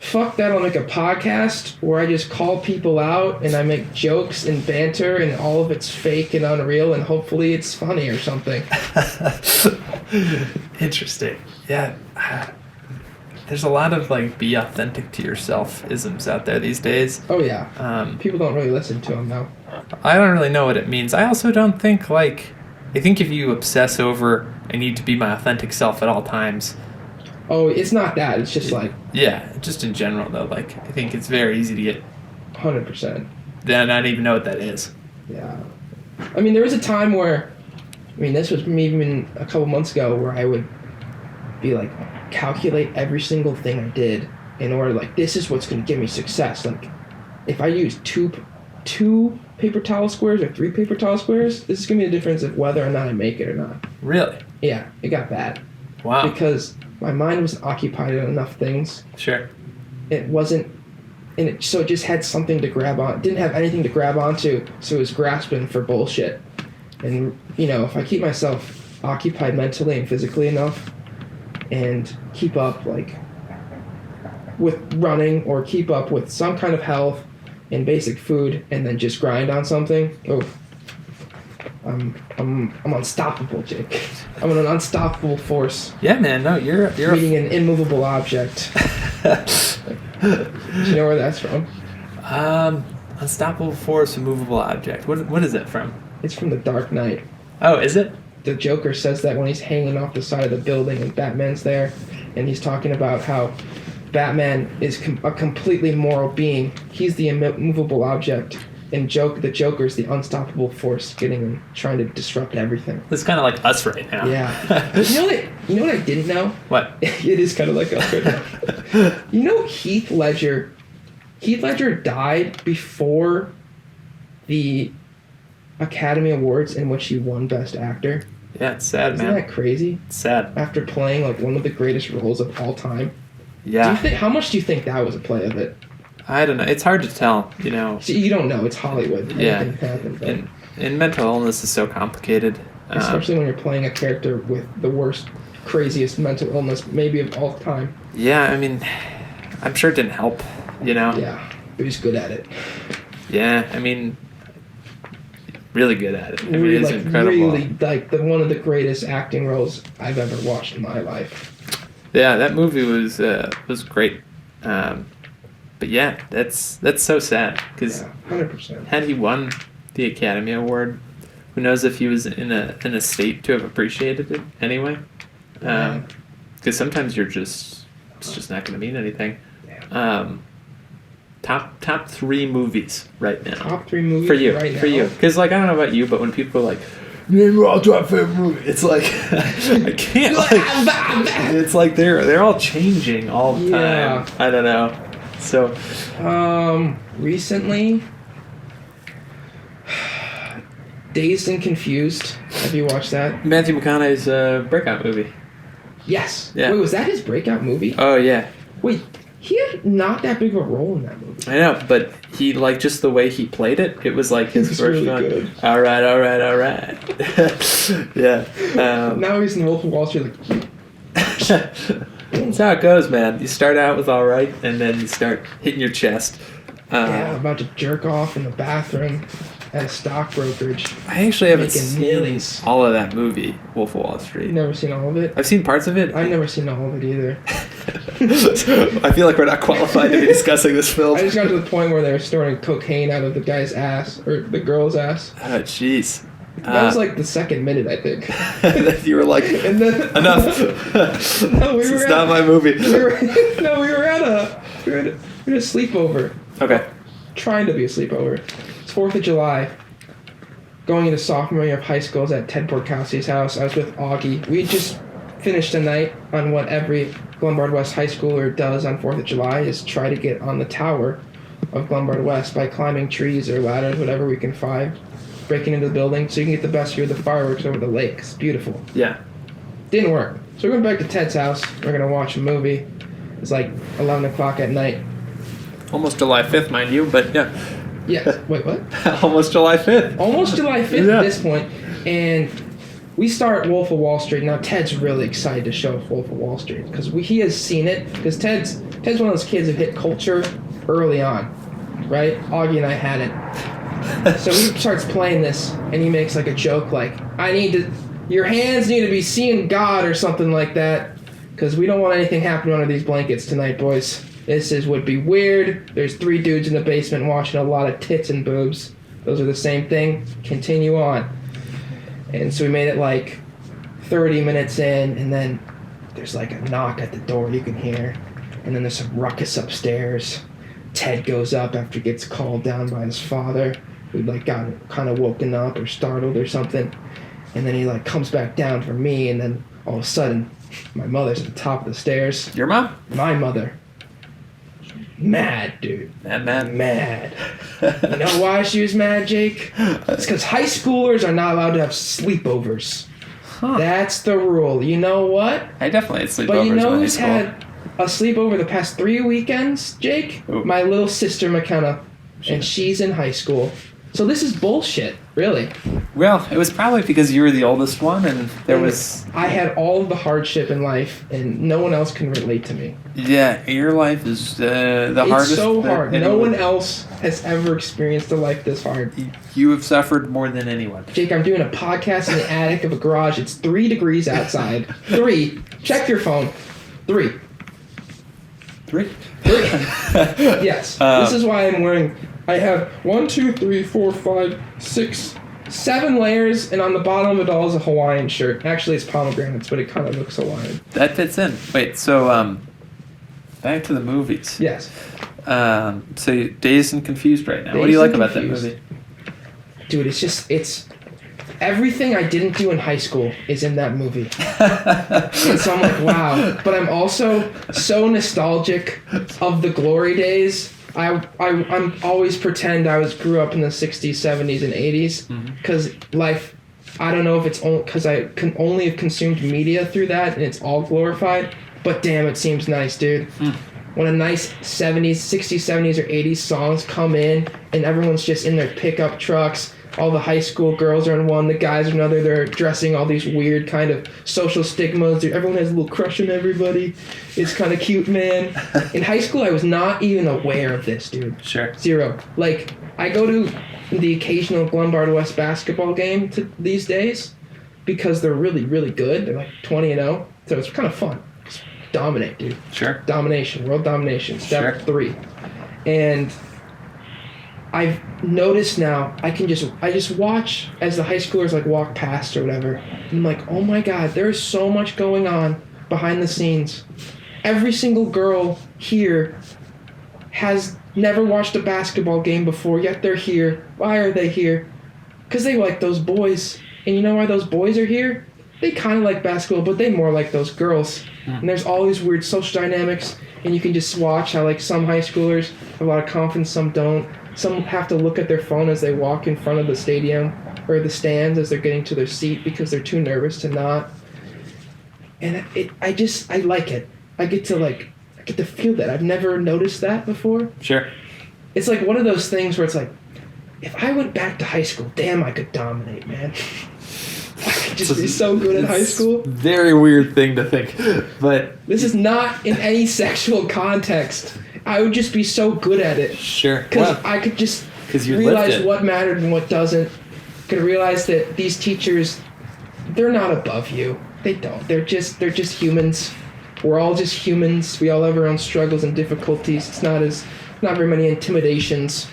fuck that, I'll make a podcast where I just call people out and I make jokes and banter and all of it's fake and unreal and hopefully it's funny or something. Interesting. Yeah. There's a lot of be authentic to yourself isms out there these days. Oh yeah. People don't really listen to them though. I don't really know what it means. I also don't think I think if you obsess over I need to be my authentic self at all times. Oh, it's not that. It's just yeah, just in general though. I think it's very easy to get 100%. Then I don't even know what that is. Yeah. I mean, there was a time where I mean, this was even a couple months ago where I would be like, calculate every single thing I did in order, like, this is what's going to give me success. Like, if I use two paper towel squares or 3 paper towel squares, this is going to be the difference of whether or not I make it or not. Really? Yeah, it got bad. Wow. Because my mind wasn't occupied on enough things. Sure. It wasn't, so it just had something to grab on. It didn't have anything to grab onto, so it was grasping for bullshit. And, you know, if I keep myself occupied mentally and physically enough and keep up, like, with running or keep up with some kind of health and basic food and then just grind on something, I'm unstoppable, Jake. I'm an unstoppable force. Yeah, man. No, you're being an immovable object. Do you know where that's from? Unstoppable force, immovable object. What is it from? It's from The Dark Knight. Oh, is it? The Joker says that when he's hanging off the side of the building and Batman's there, and he's talking about how Batman is a completely moral being. He's the immovable object, and the Joker's the unstoppable force trying to disrupt everything. It's kind of like us right now. Yeah. You know what I didn't know? What? It is kind of like us right now. You know Heath Ledger? Heath Ledger died before the Academy Awards in which he won Best Actor. Yeah, it's sad, Isn't man. that crazy? It's sad. After playing like one of the greatest roles of all time. Yeah. How much do you think that was a play of it? I don't know. It's hard to tell, you know. See, you don't know. It's Hollywood. Yeah. Anything can happen, but And mental illness is so complicated. especially when you're playing a character with the worst, craziest mental illness maybe of all time. Yeah, I mean, I'm sure it didn't help, you know. Yeah, but he's good at it. Yeah, I mean, really good at it. I mean, it's incredible. Really, like one of the greatest acting roles I've ever watched in my life. Yeah, that movie was great. But yeah, that's so sad because 100%. had he won the Academy Award, who knows if he was in a state to have appreciated it anyway? Because sometimes it's just not going to mean anything. Top 3 movies right now. Top 3 movies for you, right now? for you. Because like I don't know about you, but when people are like, "Name your all-time favorite movie," it's like I can't. Like, it's like they're all changing all the time. I don't know. So, recently, Dazed and Confused. Have you watched that? Matthew McConaughey's breakout movie. Yes. Yeah. Wait, was that his breakout movie? Oh yeah. Wait, he had not that big of a role in that movie. I know, but he like just the way he played it. It was like his first really one. good. All right. Yeah. Now he's in Wolf of Wall Street. Like, that's how it goes, man. You start out with all right, and then you start hitting your chest. I'm about to jerk off in the bathroom at a stock brokerage. I actually haven't making seen millions. all of that movie, Wolf of Wall Street. You've never seen all of it? I've seen parts of it. I've never seen all of it either. I feel like we're not qualified to be discussing this film. I just got to the point where they were snorting cocaine out of the guy's ass, or the girl's ass. Oh, jeez. That was like the second minute, I think. You were like, And then, enough. No, It's not my movie. We were at a sleepover. Okay. Trying to be a sleepover. It's 4th of July. Going into sophomore year of high school. I was at Ted Borkowski's house. I was with Augie. We just finished a night on what every Glenbard West high schooler does on 4th of July is try to get on the tower of Glenbard West by climbing trees or ladders, whatever we can find, breaking into the building so you can get the best view of the fireworks over the lake. It's beautiful. Yeah. Didn't work. So we went back to Ted's house. We're going to watch a movie. It's like 11 o'clock at night. Almost July 5th, mind you, but yeah. Yeah. Wait, what? Almost July 5th. Almost July 5th Yeah. at this point. And we start Wolf of Wall Street. Now, Ted's really excited to show Wolf of Wall Street because he has seen it. Because Ted's one of those kids who hit culture early on, right? Augie and I had it. So he starts playing this, and he makes like a joke like, your hands need to be seeing God or something like that because we don't want anything happening under these blankets tonight, boys. Would be weird. There's 3 dudes in the basement watching a lot of tits and boobs. Those are the same thing. Continue on. And so we made it like 30 minutes in, and then there's like a knock at the door you can hear. And then there's some ruckus upstairs. Ted goes up after he gets called down by his father, who'd like gotten kind of woken up or startled or something. And then he like comes back down for me, and then all of a sudden, my mother's at the top of the stairs. Your mom? My mother. Mad, dude. Mad. You know why she was mad, Jake? It's because high schoolers are not allowed to have sleepovers. Huh. That's the rule. You know what? I definitely had sleepovers. But you know in who's high school. had a sleepover the past 3 weekends, Jake? Ooh. My little sister McKenna. And she's in high school. So this is bullshit, really. Well, it was probably because you were the oldest one, and I had all of the hardship in life, and no one else can relate to me. Yeah, your life is the hardest. It's so hard. No one else has ever experienced a life this hard. You have suffered more than anyone. Jake, I'm doing a podcast in the attic of a garage. It's 3 degrees outside. 3. Check your phone. 3. 3? Yes. This is why I'm wearing... I have 1, 2, 3, 4, 5, 6, 7 layers, and on the bottom of it all is a Hawaiian shirt. Actually, it's pomegranates, but it kind of looks Hawaiian. That fits in. Wait, so back to the movies. Yes. So you're Dazed and Confused right now. What do you like about that movie? Dude, it's everything I didn't do in high school is in that movie. And so I'm like, wow. But I'm also so nostalgic of the glory days. I'm always pretend I grew up in the 60s, 70s, and 80s because life, I don't know if it's because I can only have consumed media through that and it's all glorified, but damn, it seems nice, dude. When a nice 70s, 60s, 70s, or 80s songs come in and everyone's just in their pickup trucks, all the high school girls are in one, the guys are in another, they're dressing all these weird kind of social stigmas. Everyone has a little crush on everybody. It's kind of cute, man. In high school, I was not even aware of this, dude. Sure. 0. Like, I go to the occasional Glenbard West basketball game these days because they're really, really good. They're like 20-0, so it's kind of fun. Just dominate, dude. Sure. Domination, world domination, step 3. And I've noticed now I just watch as the high schoolers like walk past or whatever, and I'm like, oh my god, there is so much going on behind the scenes. Every single girl here has never watched a basketball game before, yet they're here. Why are they here? Because they like those boys. And you know why those boys are here? They kind of like basketball, but they more like those girls. And there's all these weird social dynamics, and you can just watch how like some high schoolers have a lot of confidence, some don't. Some have to look at their phone as they walk in front of the stadium or the stands as they're getting to their seat because they're too nervous to not. And I like it. I get to feel that. I've never noticed that before. Sure. It's like one of those things where it's like, if I went back to high school, damn, I could dominate, man. I could just be so good in high school. Very weird thing to think, but this is not in any sexual context. I would just be so good at it. Sure. Because I could just realize what mattered and what doesn't. Could realize that these teachers, they're not above you. They don't. They're just humans. We're all just humans. We all have our own struggles and difficulties. It's not very many intimidations.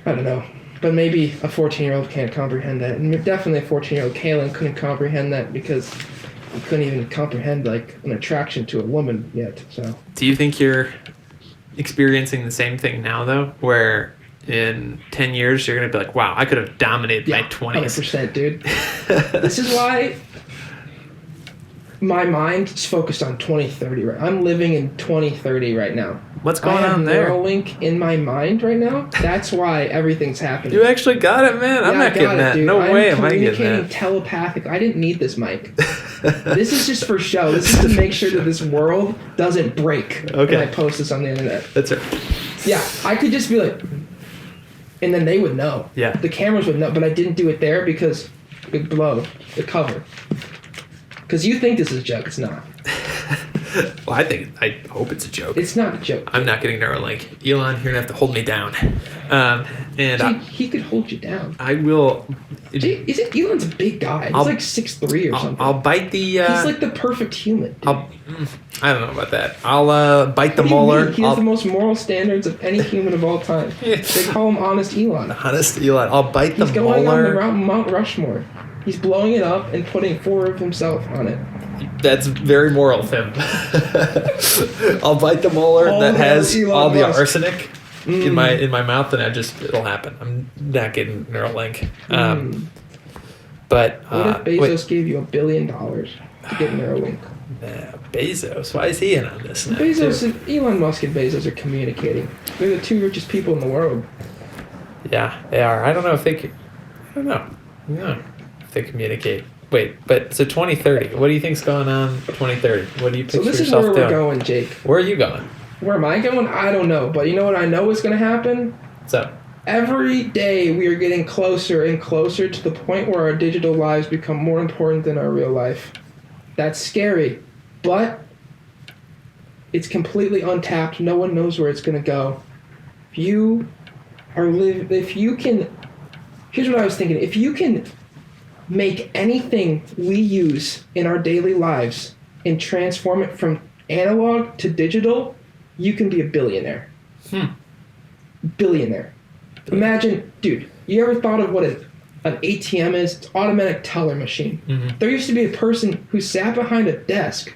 I don't know. But maybe a 14-year-old can't comprehend that. And definitely a 14-year-old Kalen couldn't comprehend that because he couldn't even comprehend like an attraction to a woman yet. So. Do you think you're experiencing the same thing now, though, where in 10 years you're going to be like, wow, I could have dominated my 20s? 100%, dude. This is why my mind is focused on 2030. I'm living in 2030 right now. What's going on there? I have Neuralink in my mind right now. That's why everything's happening. You actually got it, man. I'm not getting that. Dude. No way am I getting that. Communicating telepathic. I didn't need this mic. This is just for show. This is to make sure that this world doesn't break when I post this on the internet. That's it. Yeah, I could just be like, and then they would know. Yeah. The cameras would know, but I didn't do it there because it would blow the cover. Because you think this is a joke. It's not. Well, I hope it's a joke. It's not a joke. I'm not getting Neuralink. Elon, you're going to have to hold me down. He could hold you down. I will. Elon's a big guy. He's like 6'3" or something. I'll bite the... He's like the perfect human. I don't know about that. I'll bite the molar. He has the most moral standards of any human of all time. They call him Honest Elon. Honest Elon. I'll bite the molar. He's going on the Mount Rushmore. He's blowing it up and putting 4 of himself on it. That's very moral of him. I'll bite the molar that has all the arsenic in my mouth, and it'll happen. I'm not getting Neuralink. But What if Bezos gave you $1 billion to get Neuralink? Bezos, why is he in on this now? Bezos and Elon Musk and Bezos are communicating. They're the two richest people in the world. Yeah, they are. I don't know if they I don't know. No, if they communicate. Wait, but so 2030. What do you think's going on 2030? What do you picture yourself doing? So this is where we're going, Jake. Where are you going? Where am I going? I don't know. But you know what I know is going to happen? What's up? Every day we are getting closer and closer to the point where our digital lives become more important than our real life. That's scary. But it's completely untapped. No one knows where it's going to go. Here's what I was thinking. If you can make anything we use in our daily lives and transform it from analog to digital, you can be a billionaire. Billionaire. Imagine, dude, you ever thought of what an ATM is? It's automatic teller machine. Mm-hmm. There used to be a person who sat behind a desk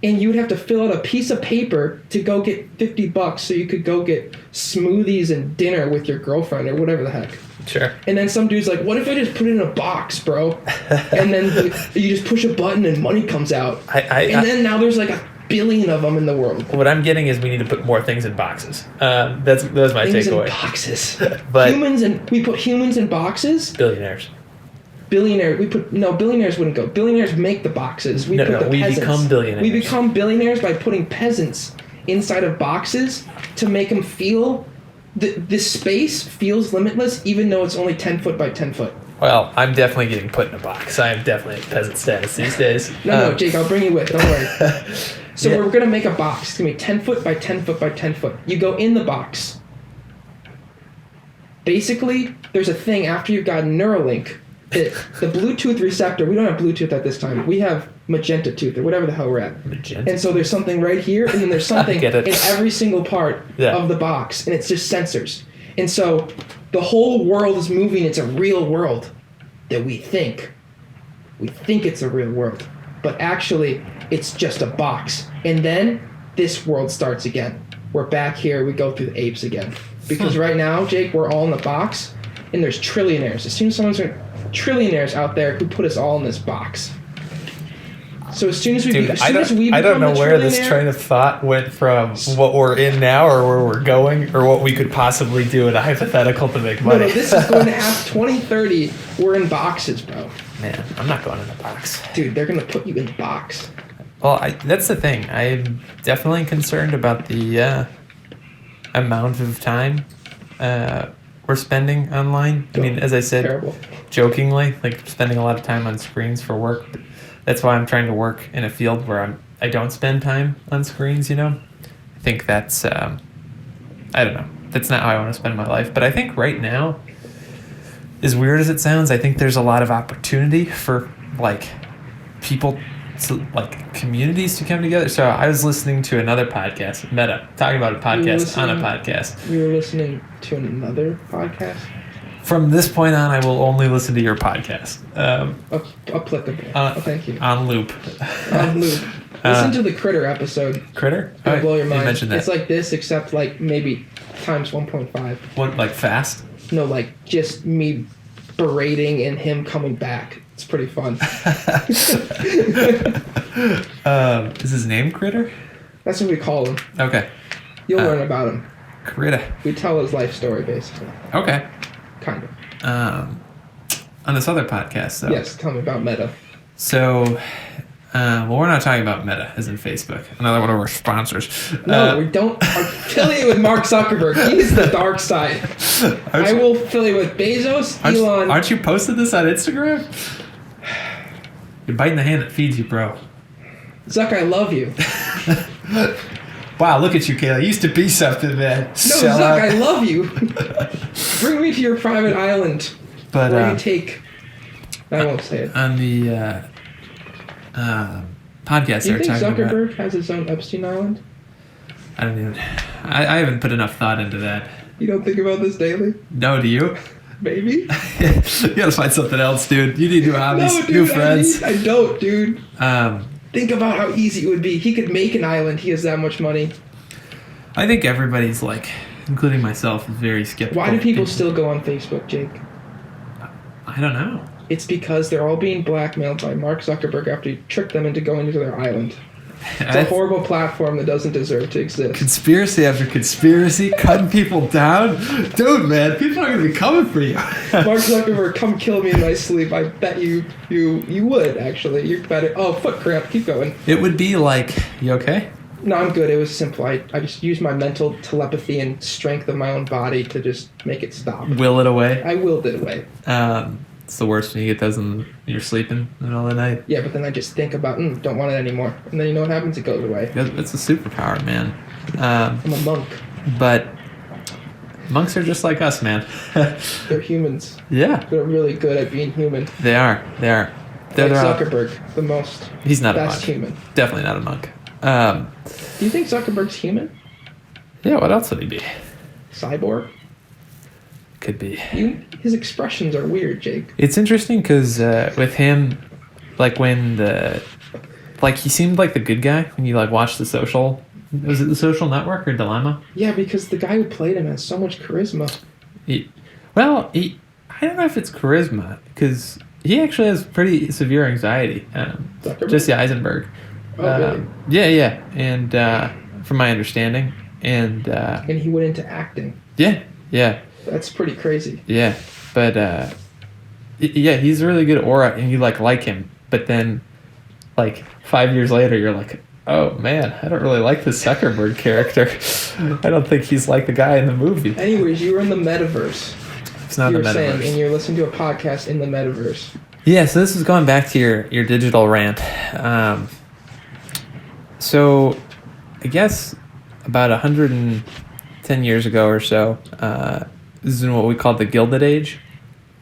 and you would have to fill out a piece of paper to go get $50 so you could go get smoothies and dinner with your girlfriend or whatever the heck. Sure. And then some dude's like, what if I just put it in a box, bro? And then you just push a button and money comes out. Then now there's like 1 billion of them in the world. What I'm getting is we need to put more things in boxes. That's my Things takeaway. in boxes. But we put humans in boxes? Billionaires. Billionaires wouldn't go. Billionaires make the boxes. We become billionaires. We become billionaires by putting peasants inside of boxes to make them feel this space feels limitless, even though it's only 10 foot by 10 foot. Well, I'm definitely getting put in a box. I am definitely at peasant status these days. No, Jake, I'll bring you with. Don't worry. So we're going to make a box. It's going to be 10 foot by 10 foot by 10 foot. You go in the box. Basically, there's a thing after you've got Neuralink. The Bluetooth receptor, we don't have Bluetooth at this time. We have magenta tooth or whatever the hell we're at. Magenta. And so there's something right here, and then there's something in every single part Yeah. of the box, and it's just sensors. And so the whole world is moving. It's a real world that we think. We think it's a real world, but actually it's just a box. And then this world starts again. We're back here. We go through the apes again. Because right now, Jake, we're all in the trillionaires. And there's trillionaires. As soon as someone's trillionaires out there who put us all in this box. So as soon as we I don't know where this train of thought went from what we're in now or where we're going or what we could possibly do in a hypothetical to make money. No, this is going to have 2030. We're in boxes, bro. Man, I'm not going in a box. Dude, they're going to put you in the box. Well, that's the thing. I'm definitely concerned about the amount of time we're spending online. I mean, as I said, jokingly, like spending a lot of time on screens for work. That's why I'm trying to work in a field where I don't spend time on screens, you know? I think that's, I don't know. That's not how I want to spend my life. But I think right now, as weird as it sounds, I think there's a lot of opportunity for, like, people, communities to come together. So I was listening to another podcast, Meta, talking about a podcast on a podcast. You were listening to another podcast? From this point on, I will only listen to your podcast. Applicable. Thank you. On loop. On loop. Listen to the Critter episode. Critter? It'll blow your mind. You mentioned that. It's like this, except like maybe times 1.5. What, like fast? No, like just me berating and him coming back. It's pretty fun. Is his name Critter? That's what we call him. Okay. You'll learn about him. Critter. We tell his life story, basically. Okay. Kind of. On this other podcast, though. Yes, tell me about Meta. So, we're not talking about Meta, as in Facebook. Another one of our sponsors. No, we don't affiliate with Mark Zuckerberg. He's the dark side. I will affiliate with Bezos, Elon. Aren't you posted this on Instagram? You're biting the hand that feeds you, bro. Zuck, I love you. Wow, look at you, Kayla. You used to be something, man. No, Zuck, I love you. Bring me to your private island. But where you take... I won't say it. On the podcast do you think Zuckerberg about, has his own Epstein Island? I don't even... I haven't put enough thought into that. You don't think about this daily? No, do you? Maybe. You gotta find something else, dude. You need new hobbies, no, dude, new friends. I don't, dude. Think about how easy it would be. He could make an island. He has that much money. I think everybody's like, including myself, is very skeptical. Why do people still go on Facebook, Jake? I don't know. It's because they're all being blackmailed by Mark Zuckerberg after he tricked them into going to their island. It's a horrible platform that doesn't deserve to exist. Conspiracy after conspiracy, cutting people down. Dude, man, people are going to be coming for you. Mark Zuckerberg, come kill me in my sleep. I bet you would, actually. You're better. Oh, foot cramp. Keep going. It would be like, you okay? No, I'm good. It was simple. I just used my mental telepathy and strength of my own body to just make it stop. Will it away? I willed it away. It's the worst when you get those and you're sleeping in the middle of the night. Yeah, but then I just think about, don't want it anymore. And then you know what happens? It goes away. It's a superpower, man. I'm a monk. But monks are just like us, man. They're humans. Yeah. They're really good at being human. They are. They're Zuckerberg, the most He's not best a monk. human. Definitely not a monk. Do you think Zuckerberg's human? Yeah, what else would he be? Cyborg? Could be. His expressions are weird, Jake. It's interesting because with him, like when he seemed like the good guy when you like watched The Social. Was it The Social Network or Dilemma? Yeah, because the guy who played him has so much charisma. I don't know if it's charisma because he actually has pretty severe anxiety. Jesse Eisenberg. Oh, really? Yeah, and from my understanding, and he went into acting. Yeah. That's pretty crazy. Yeah, but he's a really good aura, and you like him. But then, like 5 years later, you're like, oh man, I don't really like this Zuckerberg character. I don't think he's like the guy in the movie. Anyways, you were in the metaverse. It's not the metaverse. Saying, and you're listening to a podcast in the metaverse. Yeah, so this is going back to your digital rant. So, I guess about 110 years ago or so. This is in what we call the Gilded Age,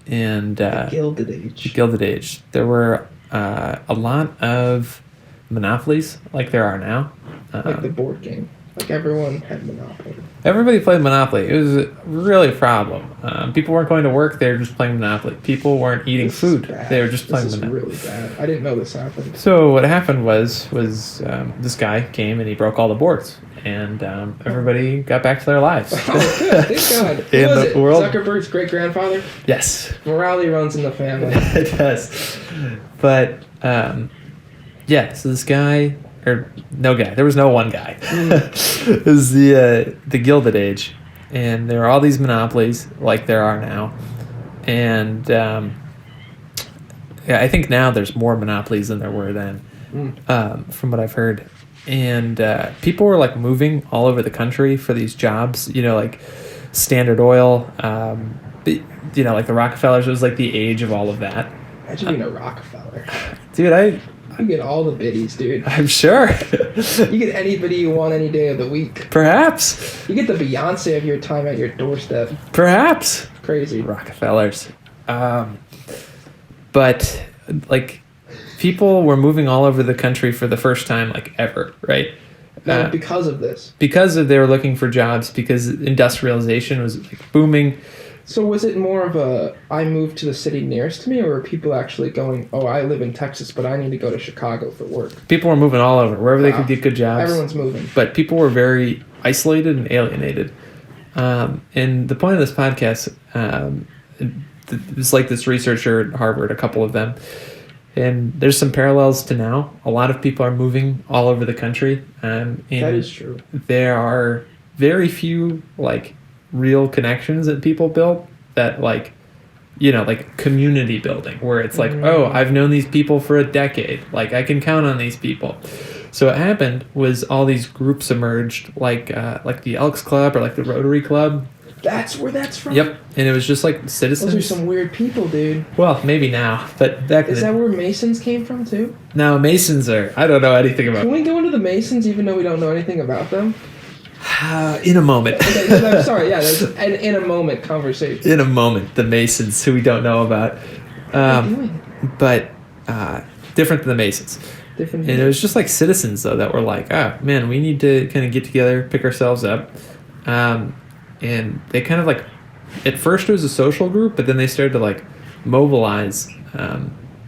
and the Gilded Age. The Gilded Age. There were a lot of monopolies, like there are now. Like the board game. Like everyone had Monopoly. Everybody played Monopoly. It was really a problem. People weren't going to work; they were just playing Monopoly. People weren't eating food; they were just playing Monopoly. This is really bad. I didn't know this happened. So what happened was this guy came and he broke all the boards, and everybody got back to their lives. Oh, good. Thank God. Who was it? World? Zuckerberg's great-grandfather? Yes. Morality runs in the family. It does. But so this guy. Or no guy. There was no one guy. It was the Gilded Age, and there were all these monopolies like there are now, and I think now there's more monopolies than there were then, from what I've heard. And people were like moving all over the country for these jobs. Like Standard Oil. Like the Rockefellers. It was like the age of all of that. Imagine being a Rockefeller. Dude, You get all the biddies, dude. I'm sure. You get anybody you want any day of the week. Perhaps. You get the Beyonce of your time at your doorstep. Perhaps. Crazy. Rockefellers. But, like, people were moving all over the country for the first time, like, ever, right? No, because of this. Because they were looking for jobs, because industrialization was, like, booming. So was it more of a, I moved to the city nearest to me, or were people actually going, oh, I live in Texas, but I need to go to Chicago for work? People were moving all over, wherever they could get good jobs. Everyone's moving. But people were very isolated and alienated. And the point of this podcast, it's like this researcher at Harvard, a couple of them, and there's some parallels to now. A lot of people are moving all over the country. And that is true. There are very few, like, real connections that people build that like community building where it's like, oh, I've known these people for a decade, like I can count on these people. So what happened was all these groups emerged, like the Elks Club or like the Rotary Club. That's where that's from? Yep. And it was just like citizens. Those are some weird people, dude. Well, maybe now, but back is that where Masons came from too? No, Masons I don't know anything about. Can we go into the Masons even though we don't know anything about them? In a moment. Okay, I'm sorry, yeah, there's an in a moment conversation. In a moment, the Masons, who we don't know about. But different than the Masons. Different. And it was just like citizens, though, that were like, oh, man, we need to kind of get together, pick ourselves up. And they kind of like, at first it was a social group, but then they started to like mobilize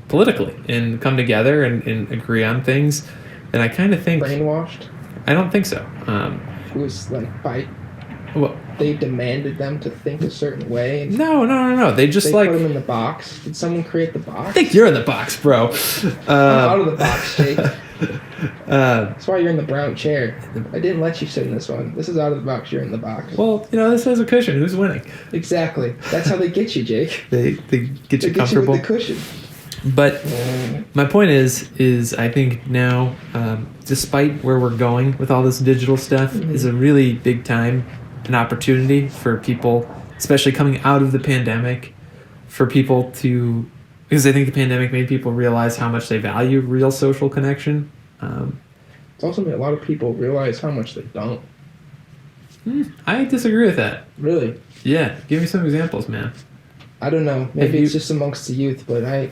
politically and come together and agree on things. And I kind of think... Brainwashed? I don't think so. It was like by... Well, they demanded them to think a certain way. And No. They just they like. put them in the box. Did someone create the box? I think you're in the box, bro. I'm out of the box, Jake. Uh, That's why you're in the brown chair. I didn't let you sit in this one. This is out of the box. You're in the box. well, this has a cushion. Who's winning? Exactly. That's how they get you, Jake. They get you They get you comfortable. with the cushion. But my point is I think now, despite where we're going with all this digital stuff, is a really big time, an opportunity for people, especially coming out of the pandemic, for people to, because I think the pandemic made people realize how much they value real social connection. It's also made a lot of people realize how much they don't. I disagree with that. Really? Yeah, give me some examples, man. I don't know. Maybe Have it's you- just amongst the youth, but a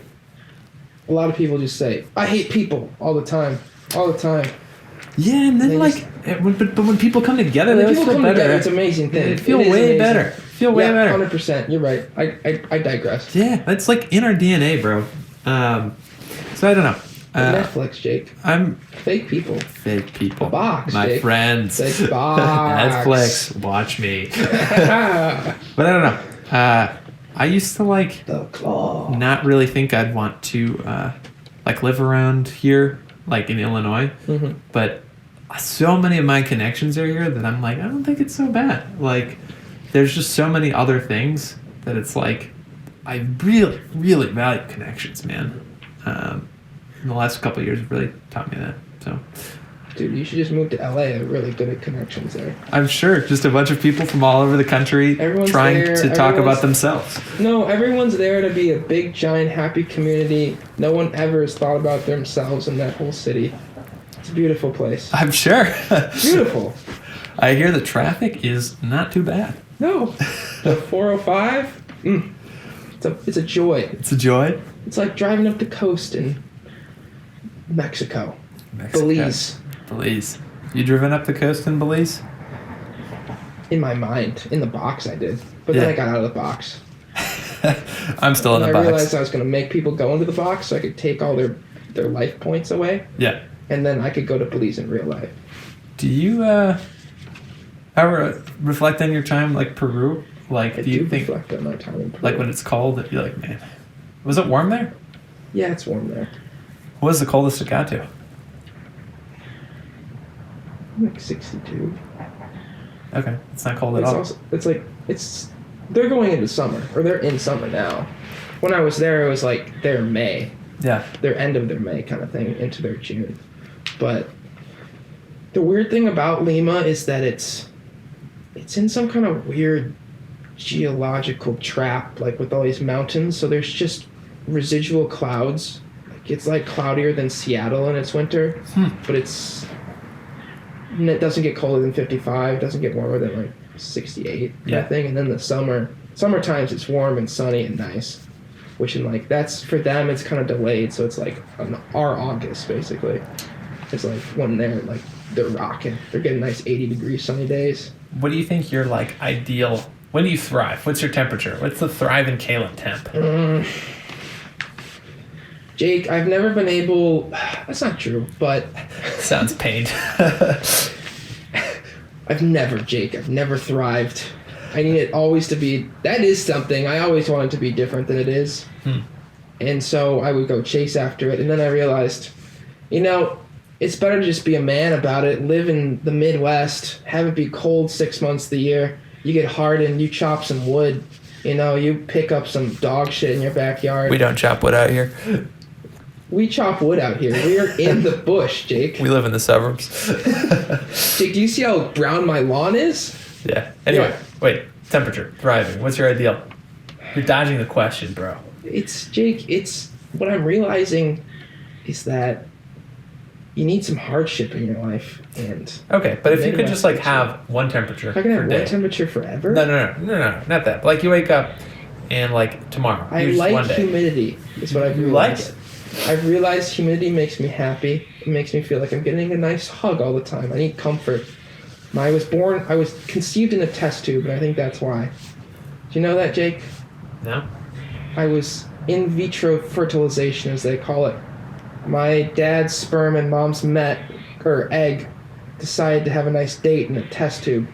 lot of people just say, I hate people all the time. All the time. Yeah, and then They but when people come together, And they when always people feel come better. together, it's an amazing thing. They feel It is way amazing. better. Feel way better. 100%. You're right. I digress. Yeah, that's like in our DNA, bro. So I don't know. Netflix, Jake. I'm Fake people. fake people. Box, my Jake. friends. Fake box. Netflix, watch me. But I don't know. I used to like The claw. not really think I'd want to like live around here, like in Illinois. Mm-hmm. But so many of my connections are here that I'm like, I don't think it's so bad. Like, there's just so many other things that it's like, I really, really value connections, man. In the last couple of years have really taught me that. So, Dude, you should just move to LA. They're really good at connections there. I'm sure just a bunch of people from all over the country Everyone's trying there, to talk everyone's- about themselves. No, everyone's there to be a big, giant, happy community. No one ever has thought about themselves in that whole city. It's a beautiful place. I'm sure. Beautiful. I hear the traffic is not too bad. No. The 405? It's a joy. It's a joy. It's like driving up the coast in Mexico. Belize. Belize. You driven up the coast in Belize? In my mind. In the box I did. But then Yeah. I got out of the box. I'm still in And the I box. realized I was going to make people go into the box so I could take all their life points away. Yeah. And then I could go to Belize in real life. Do you ever reflect on your time like Peru? Like, I do you do think reflect on my time in Peru. like when it's cold, you're like, man, was it warm there? Yeah, it's warm there. What was the coldest it got to? Like 62. Okay, it's not cold at all. They're going into summer, or they're in summer now. When I was there, it was like their May, Yeah. their end of their May kind of thing, into their June. But the weird thing about Lima is that it's in some kind of weird geological trap, like with all these mountains. So there's just residual clouds. Like it's like cloudier than Seattle in its winter, but it doesn't get colder than 55. Doesn't get warmer than like 68 kind Yeah. of thing. And then the summer times it's warm and sunny and nice, which in like that's for them it's kind of delayed. So it's like our August basically. It's like when they're rocking. They're getting nice 80-degree sunny days. What do you think your like ideal? When do you thrive? What's your temperature? What's the thrive in Kalen temp? Jake, I've never been able. That's not true, but Sounds pained. I've never thrived. I need it always to be. That is something. I always want it to be different than it is. And so I would go chase after it. And then I realized, it's better to just be a man about it. Live in the Midwest. Have it be cold 6 months of the year. You get hardened. You chop some wood. You pick up some dog shit in your backyard. We don't chop wood out here. We chop wood out here. We are in the bush, Jake. We live in the suburbs. Jake, do you see how brown my lawn is? Yeah. Anyway, Yeah. wait. Temperature. Thriving. What's your ideal? You're dodging the question, bro. It's what I'm realizing is that you need some hardship in your life, and Okay, but if you could Midwest just like temperature. have one temperature if I can per have day. one temperature forever. No, not that. But like you wake up and like tomorrow. I just like one day. humidity. Is what I've You like realized. it. I've realized humidity makes me happy. It makes me feel like I'm getting a nice hug all the time. I need comfort. I was conceived in a test tube, and I think that's why. Do you know that, Jake? No? I was in vitro fertilization, as they call it. My dad's sperm and mom's egg decided to have a nice date in a test tube.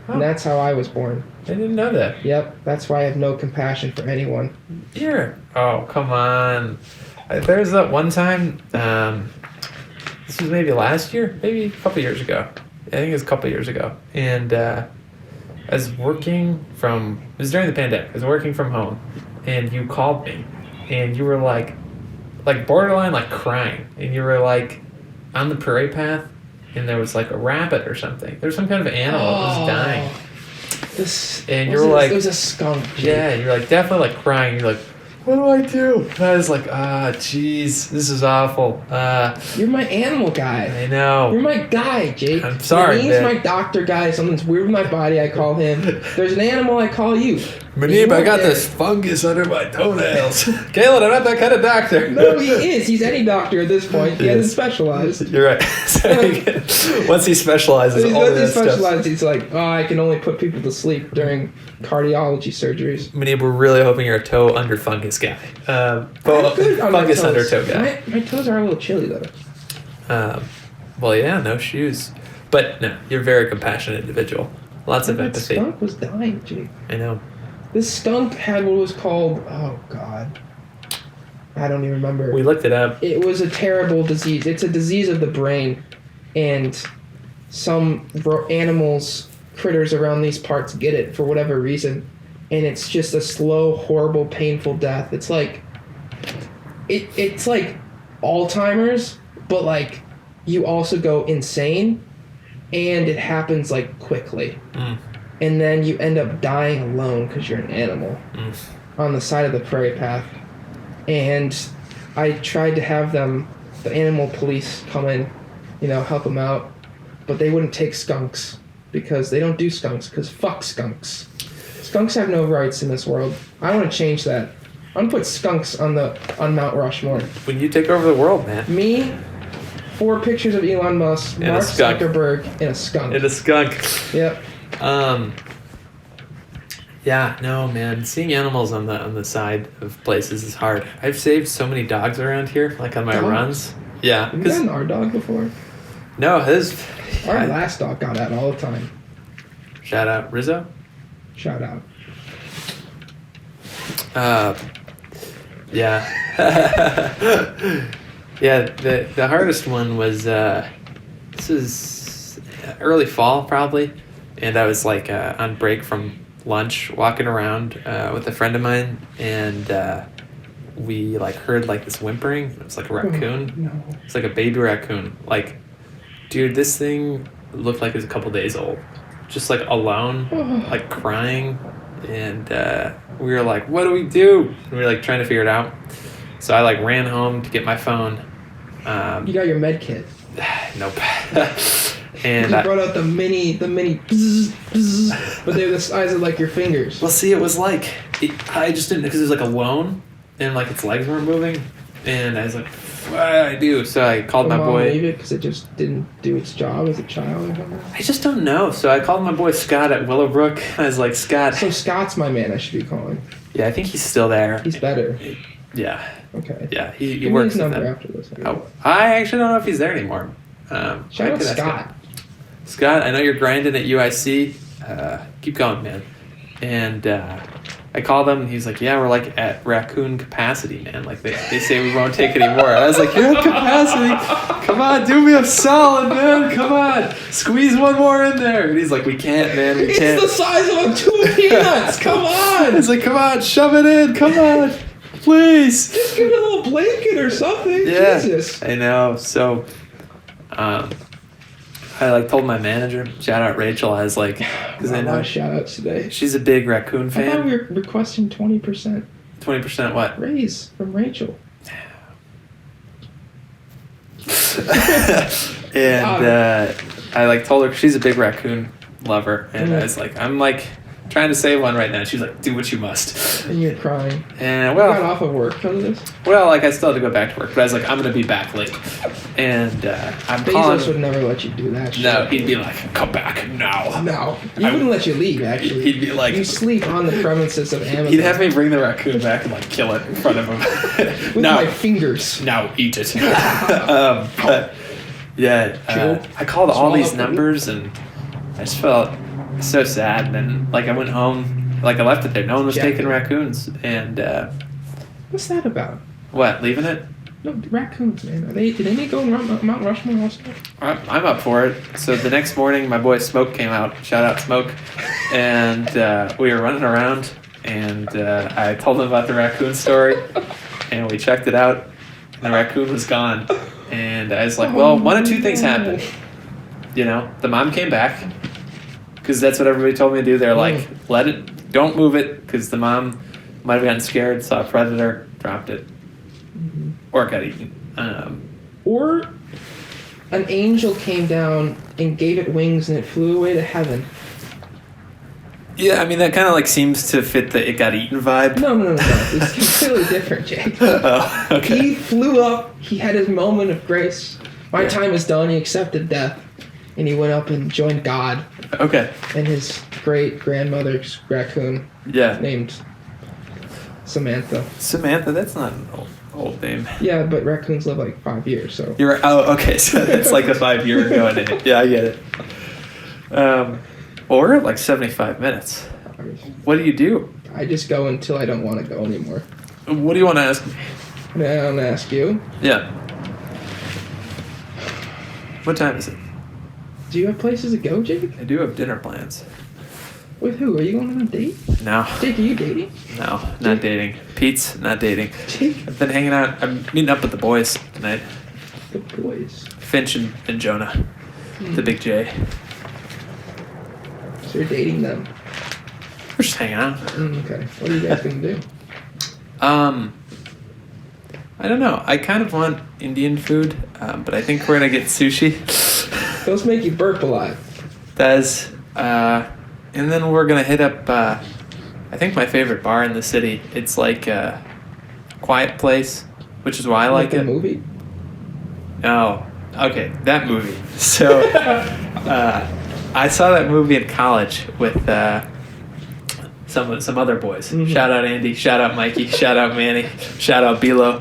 Oh. And that's how I was born. I didn't know that. Yep, that's why I have no compassion for anyone. Here. Oh, come on. There's that one time, this was maybe last year, maybe a couple years ago. I think it was a couple years ago. And I was working from, it was during the pandemic, I was working from home, and you called me, and you were like borderline like crying, and you were like on the parade path, and there was like a rabbit or something. There was some kind of animal that was dying. And you were like, it was a skunk. Yeah, you're like definitely like crying. You're like, what do I do? And I was like, jeez, this is awful. You're my animal guy. I know. You're my guy, Jake. I'm sorry, He's man. my doctor guy. Something's weird with my body, I call him. There's an animal, I call you. Manib, I got this fungus under my toenails. Kalen, I'm not that kind of doctor. No, he is. He's any doctor at this point. He hasn't specialized. You're right. Once he specializes, all Once he that stuff. specialized, he's like, I can only put people to sleep during cardiology surgeries. Manib, we're really hoping you're a toe under fungus guy. I'm good on my Fungus toes. under toe guy. My toes are a little chilly, though. Well, yeah, no shoes. But no, you're a very compassionate individual. Lots of That empathy. skunk was dying, Jake. I know. This skunk had what was called, oh God, I don't even remember. We looked it up. It was a terrible disease. It's a disease of the brain, and some animals, critters around these parts get it for whatever reason, and it's just a slow, horrible, painful death. It's like, it's like Alzheimer's, but like you also go insane, and it happens like quickly. And then you end up dying alone because you're an animal on the side of the prairie path. And I tried to have the animal police come in, help them out. But they wouldn't take skunks because they don't do skunks because fuck skunks. Skunks have no rights in this world. I want to change that. I want to put skunks on Mount Rushmore. When you take over the world, man. Me, 4 pictures of Elon Musk, And a Mark skunk. Zuckerberg, and a skunk. And a skunk. Yep. Yeah, no, man. Seeing animals on the side of places is hard. I've saved so many dogs around here, like on my Dogs? runs. Yeah. Have you gotten our dog before? No, his. Our last dog got at all the time. Shout out Rizzo. Shout out. Yeah. Yeah, the hardest one was this is early fall probably, and I was like on break from lunch walking around with a friend of mine, and we like heard like this whimpering. It was like a raccoon. No. It's like a baby raccoon. Like, dude, this thing looked like it was a couple days old, just like alone, like crying. And we were like, what do we do? And we were like trying to figure it out. So I like ran home to get my phone. You got your med kit. Nope. You And brought out the mini bzz, bzz, but they're the size of like your fingers. well, see, it was like I just didn't because it was like alone and like its legs weren't moving, and I was like, what do I do? So I called my boy. Leave it because it just didn't do its job as a child or something. I just don't know. So I called my boy Scott at Willowbrook. I was like, Scott. So Scott's my man. I should be calling. Yeah, I think he's still there. He's better. Yeah. Okay. Yeah, he Give me works his with number them. after this. Oh, I actually don't know if he's there anymore. Shout I out could ask Scott. him. Scott, I know you're grinding at UIC. Keep going, man. And I called him, and he's like, yeah, we're like at raccoon capacity, man. Like they say we won't take any more. And I was like, you're at capacity. Come on, do me a solid, man. Come on. Squeeze one more in there. And he's like, we can't, man. We can't. It's the size of a 2 peanuts. Come on. He's like, come on, shove it in. Come on. Please. Just give it a little blanket or something. Yeah, Jesus. I know. So, I like told my manager, shout out Rachel. I was like, because I A lot know of shout outs today. she's a big raccoon I thought fan. we were requesting 20% 20% what? raise from Rachel. And I like told her she's a big raccoon lover, and I was like, I'm like trying to save one right now. She's like, do what you must. And you're crying. And You got well, off of work because of this? like I still had to go back to work, but I was like, I'm gonna be back late, and I'm Bezos calling. would never let you do that shit. No, he'd be like, come back now. No. He wouldn't let you leave, actually. He'd be like, You sleep on the premises of Amazon. he'd have me bring the raccoon back and like kill it in front of him. with no, my fingers. now eat it. But yeah, I called all Swallow these food. numbers, and I just felt so sad. And then, like, I went home, like, I left it there. No one was Yeah. taking raccoons. And, What's that about? what, leaving it? No, raccoons, man. Did they go on Mount Rushmore also? I'm up for it. So the next morning, my boy Smoke came out. Shout out Smoke. And we were running around, and I told him about the raccoon story, and we checked it out, and the raccoon was gone. And I was like, well, one of two things happened. You know, the mom came back, because that's what everybody told me to do. They're like, don't move it, because the mom might have gotten scared, saw a predator, dropped it, or got eaten. Or an angel came down and gave it wings and it flew away to heaven. Yeah, I mean, that kind of like seems to fit the it got eaten vibe. No. It's completely different, Jake. Oh, okay. He flew up. He had his moment of grace. My Yeah. time is done. He accepted death. And he went up and joined God Okay. and his great-grandmother's raccoon Yeah. named Samantha. Samantha, that's not an old name. Yeah, but raccoons live like 5 years, so... You're oh, okay, so it's like a 5 year ago name. Yeah, I get it. Or like 75 minutes. What do you do? I just go until I don't want to go anymore. What do you want to ask me? And I don't ask you. Yeah. What time is it? Do you have places to go, Jake? I do have dinner plans. With who? Are you going on a date? No. Jake, are you dating? No, not dating. Pete's not dating. Jake? I've been hanging out. I'm meeting up with the boys tonight. The boys. Finch and Jonah. The big J. So you're dating them. We're just hanging out. Okay. What are you guys going to do? I don't know. I kind of want Indian food, but I think we're gonna get sushi. Those make you burp a lot. Does and then we're gonna hit up. I think my favorite bar in the city. It's like a quiet place, which is why I like the it. movie? No, okay, that movie. So I saw that movie in college with some other boys. Mhm. Shout out Andy. Shout out Mikey. Shout out Manny. Shout out Bilo.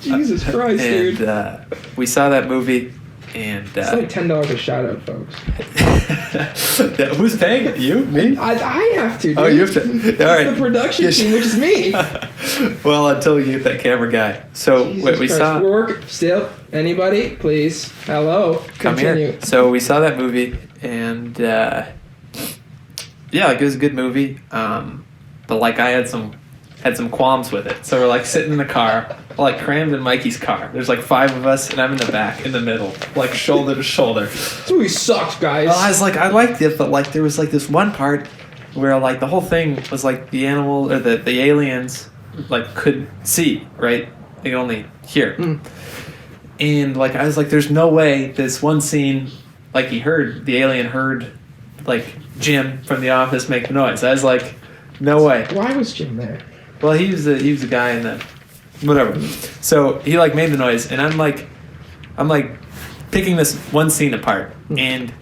Jesus Christ, And dude. we saw that movie, and It's like $10 a shout out, folks. yeah, who's paying it? You? Me? I have to, dude. Oh, you have to. It's All right. the production Yes. team, which is me. Well, until you get that camera guy. So Jesus wait, we Christ. saw. We're working. Still, anybody, please. Hello. Come Continue. here. So we saw that movie, and yeah, like it was a good movie. But like I had some qualms with it. So we're like sitting in the car, like crammed in Mikey's car. There's like 5 of us, and I'm in the back, in the middle, like shoulder to shoulder. This movie sucks, guys. Well, I was like, I liked it, but like there was like this one part where like the whole thing was like the animal or the aliens like could see, right? They could only hear. And like I was like, there's no way this one scene, like the alien heard like Jim from The Office make noise. I was like, no way. Why was Jim there? Well, he was the guy in the whatever. So he like made the noise, and I'm like picking this one scene apart, and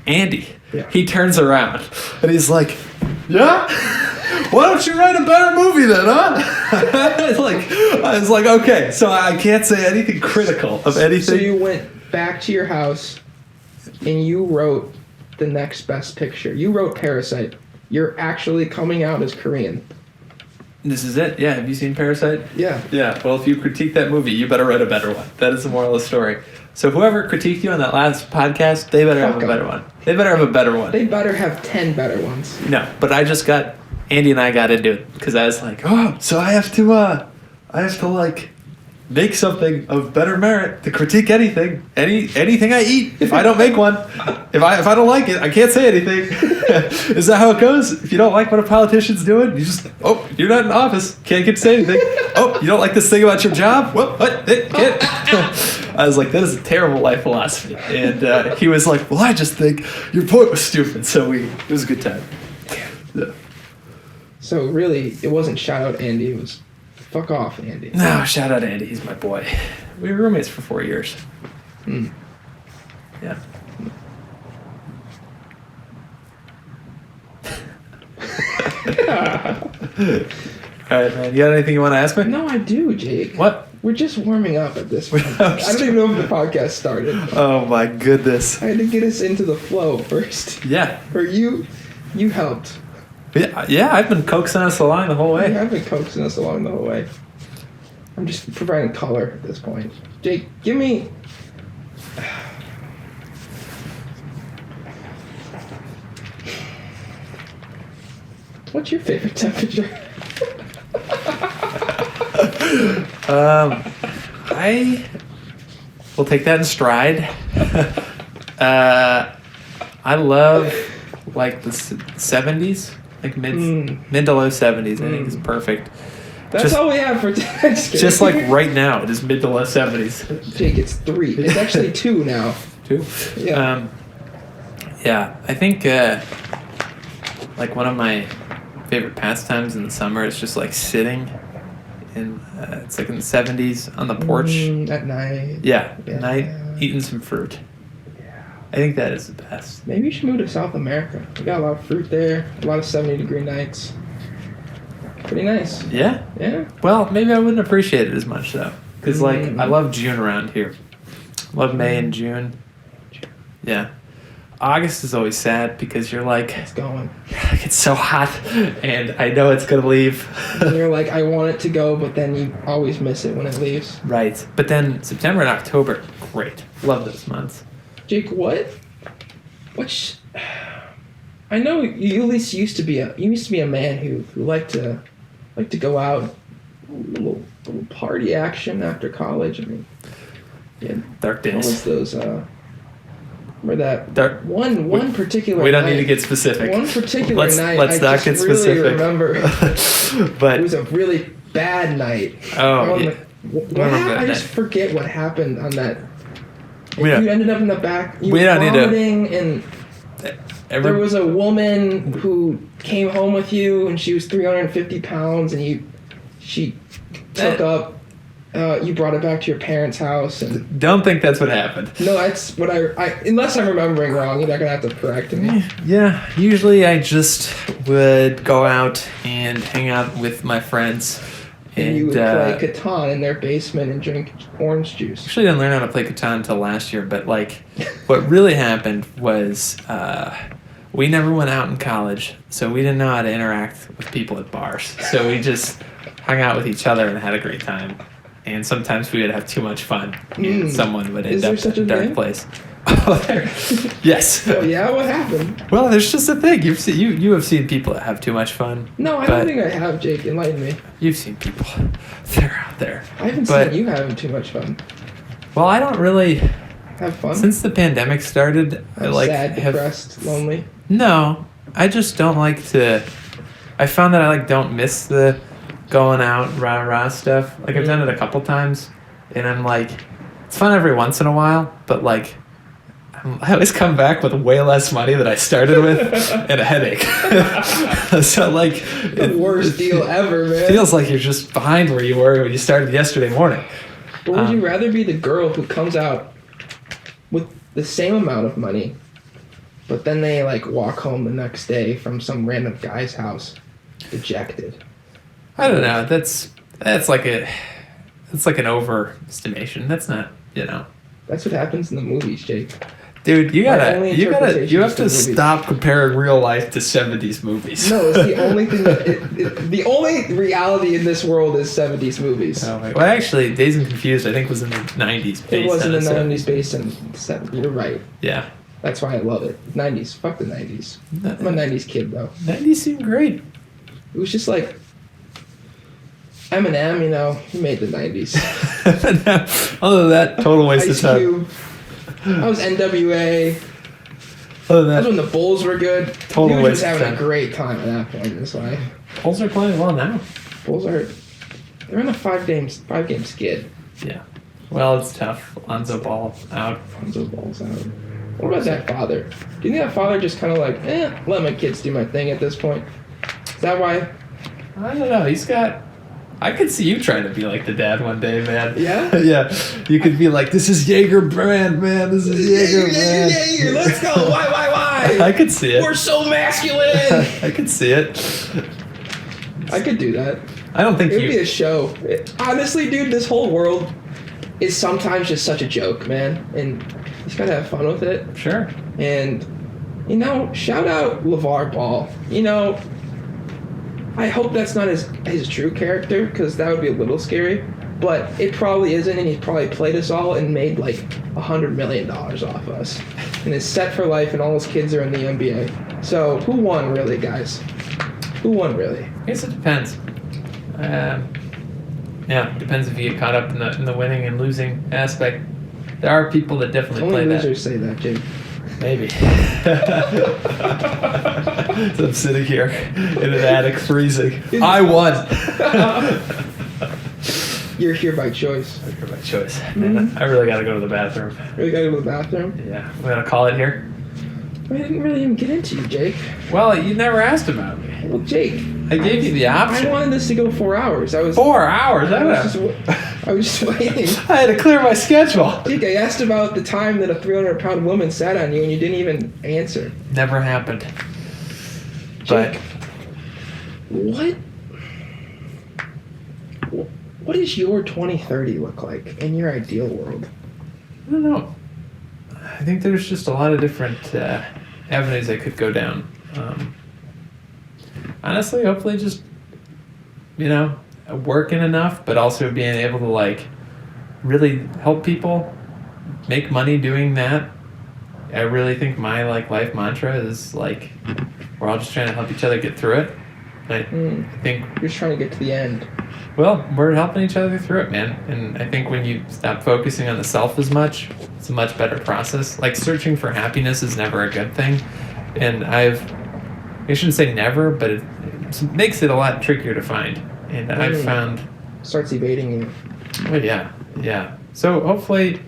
Andy, Yeah. he turns around and he's like, yeah. Why don't you write a better movie then, huh? I was like, okay, so I can't say anything critical of anything. So you went back to your house and you wrote the next best picture. You wrote Parasite. You're actually coming out as Korean. This is it. Yeah. Have you seen Parasite? Yeah. Yeah. Well, if you critique that movie, you better write a better one. That is the moral of the story. So whoever critiqued you on that last podcast, they better have a better one. They better have a better one. They better have 10 better ones. No, but Andy and I got into it because I was like, oh, so I have to like make something of better merit to critique anything I eat. If I don't make one, if I don't like it, I can't say anything. Is that how it goes? If you don't like what a politician's doing, you just you're not in office, can't get to say anything. Oh, you don't like this thing about your job? Well, what? Can't. I was like, that is a terrible life philosophy. And he was like, well, I just think your point was stupid. So it was a good time. Yeah. So really, it wasn't shout out Andy. It was fuck off Andy. No, shout out Andy. He's my boy. We were roommates for 4 years. Yeah. All right, man. You got anything you want to ask me? No, I do, Jake. What? We're just warming up at this point. I don't even know if the podcast started. Oh my goodness. I had to get us into the flow first. Yeah. Or you You helped. Yeah, I've been coaxing us along the whole You way. have been coaxing us along the whole way. I'm just providing color at this point. Jake, give me... What's your favorite temperature? I will take that in stride. I love like the 70s, like mid to low 70s. I think is perfect. That's Just- all we have for today. Just like right now, it is mid to low 70s. Jake, it's 3. It's actually 2 now. Too. Yeah. Yeah, I think like one of my favorite pastimes in the summer is just like sitting in it's like in the 70s on the porch. At night. Yeah, Yeah. at night eating some fruit. Yeah. I think that is the best. Maybe you should move to South America. We got a lot of fruit there. A lot of 70-degree nights. Pretty nice. Yeah. Yeah. Well, maybe I wouldn't appreciate it as much though, because like I love June around here. Love May and June. Yeah. August is always sad because you're like, It's going. it's so hot, and I know it's gonna leave. And you're like, I want it to go, but then you always miss it when it leaves. Right, but then September and October, great. Love those months. Jake, what? I know you at least used to be a man who liked to go out, little party action after college. I mean, yeah. Dark What was days. those? Remember that Dark. one particular. We don't need night- to get specific. One particular Let's night. not I get just really specific. remember. But It was a really bad night. Oh, yeah. I just forget what happened on that. We don't- You ended up in the back. You we were don't need to- vomiting, and there was a woman who came home with you, and she was 350 pounds, and she took up. You brought it back to your parents' house, and Don't think that's what happened. no, that's what I unless I'm remembering wrong, you're not gonna have to correct me. Yeah, usually I just would go out and hang out with my friends. And you would play Catan in their basement and drink orange juice. Actually didn't learn how to play Catan until last year, but like what really happened was we never went out in college, so we didn't know how to interact with people at bars. So we just hung out with each other and had a great time. And sometimes we would have too much fun, and someone would end Is there up such in a a dark thing? place. Oh, there. Yes. Oh yeah, what happened? Well, there's just a thing. You have seen people that have too much fun. No, I but don't think I have, Jake. Enlighten me. You've seen people. They're out there. I haven't But- seen you having too much fun. Well, I don't really. Have fun. Since the pandemic started, I I'm like sad, have depressed, lonely. no. I just don't like to. I found that I like don't miss the going out rah stuff. Like I've done it a couple times, and I'm like, it's fun every once in a while, but like. I always come back with way less money than I started with and a headache. So like The worst deal ever, man. It feels like you're just behind where you were when you started yesterday morning. But would you rather be the girl who comes out with the same amount of money, but then they like walk home the next day from some random guy's house, dejected? I don't know. That's like an overestimation. That's not, That's what happens in the movies, Jake. Dude, you My have only to interpretation of the stop movies. comparing real life to 70s movies. No, it's the only thing the only reality in this world is 70s movies. Oh, wait. Well, actually, Dazed and Confused, I think, was in the 90s. It was in the based on 90s based on 70s. You're right. Yeah. That's why I love it. 90s. Fuck the 90s. I'm a 90s kid, though. 90s seemed great. It was just like Eminem, he made the 90s. Other than that, total waste Ice of time. Cube. I was NWA. Other That was than when the Bulls were good. Total He was waste just of having time. a great time at that point in his life. that, Bulls are playing well now. Bulls they're in a five-game skid. Yeah. Well, it's tough. Lonzo Ball out. Lonzo Ball's out. What about that father? Do you think that father just kind of like, let my kids do my thing at this point? Is that why? I don't know. I could see you trying to be like the dad one day, man. Yeah? Yeah. You could be like, this is Jaeger brand, man. This is Jaeger brand. Yeah, let's go. Why? I could see it. We're so masculine. I could see it. I could do that. I don't think It would be you. a show. Honestly, dude, this whole world is sometimes just such a joke, man. And you just gotta have fun with it. Sure. And You know, shout out LeVar Ball. You know, I hope that's not his true character, because that would be a little scary. But it probably isn't, and he's probably played us all and made like $100 million off us. And is set for life, and all his kids are in the NBA. So who won, really, guys? Who won, really? I guess it depends. Yeah, depends if you get caught up in the winning and losing aspect. There are people that definitely Only play that. losers say that, Jake. Maybe. So I'm sitting here in an attic freezing. I won. You're here by choice. That's my choice. Man, I really got to go to the bathroom. Really gotta go to the bathroom? Yeah, we're going to call it here. I didn't really even get into you, Jake. Well, you never asked about me. Well, Jake. I gave you the option. I wanted this to go 4 hours. 4 hours? I was just waiting. I had to clear my schedule. Jake, I asked about the time that a 300-pound woman sat on you and you didn't even answer. Never happened. Jake, what does your 2030 look like in your ideal world? I don't know. I think there's just a lot of different avenues I could go down. Honestly, hopefully just, working enough, but also being able to, like, really help people make money doing that. I really think my, like, life mantra is, like, we're all just trying to help each other get through it. I think... You're just trying to get to the end. Well, we're helping each other through it, man. And I think when you stop focusing on the self as much, it's a much better process. Like, searching for happiness is never a good thing. And I shouldn't say never, but it makes it a lot trickier to find. And I've found... Starts evading you. Well, yeah. So hopefully,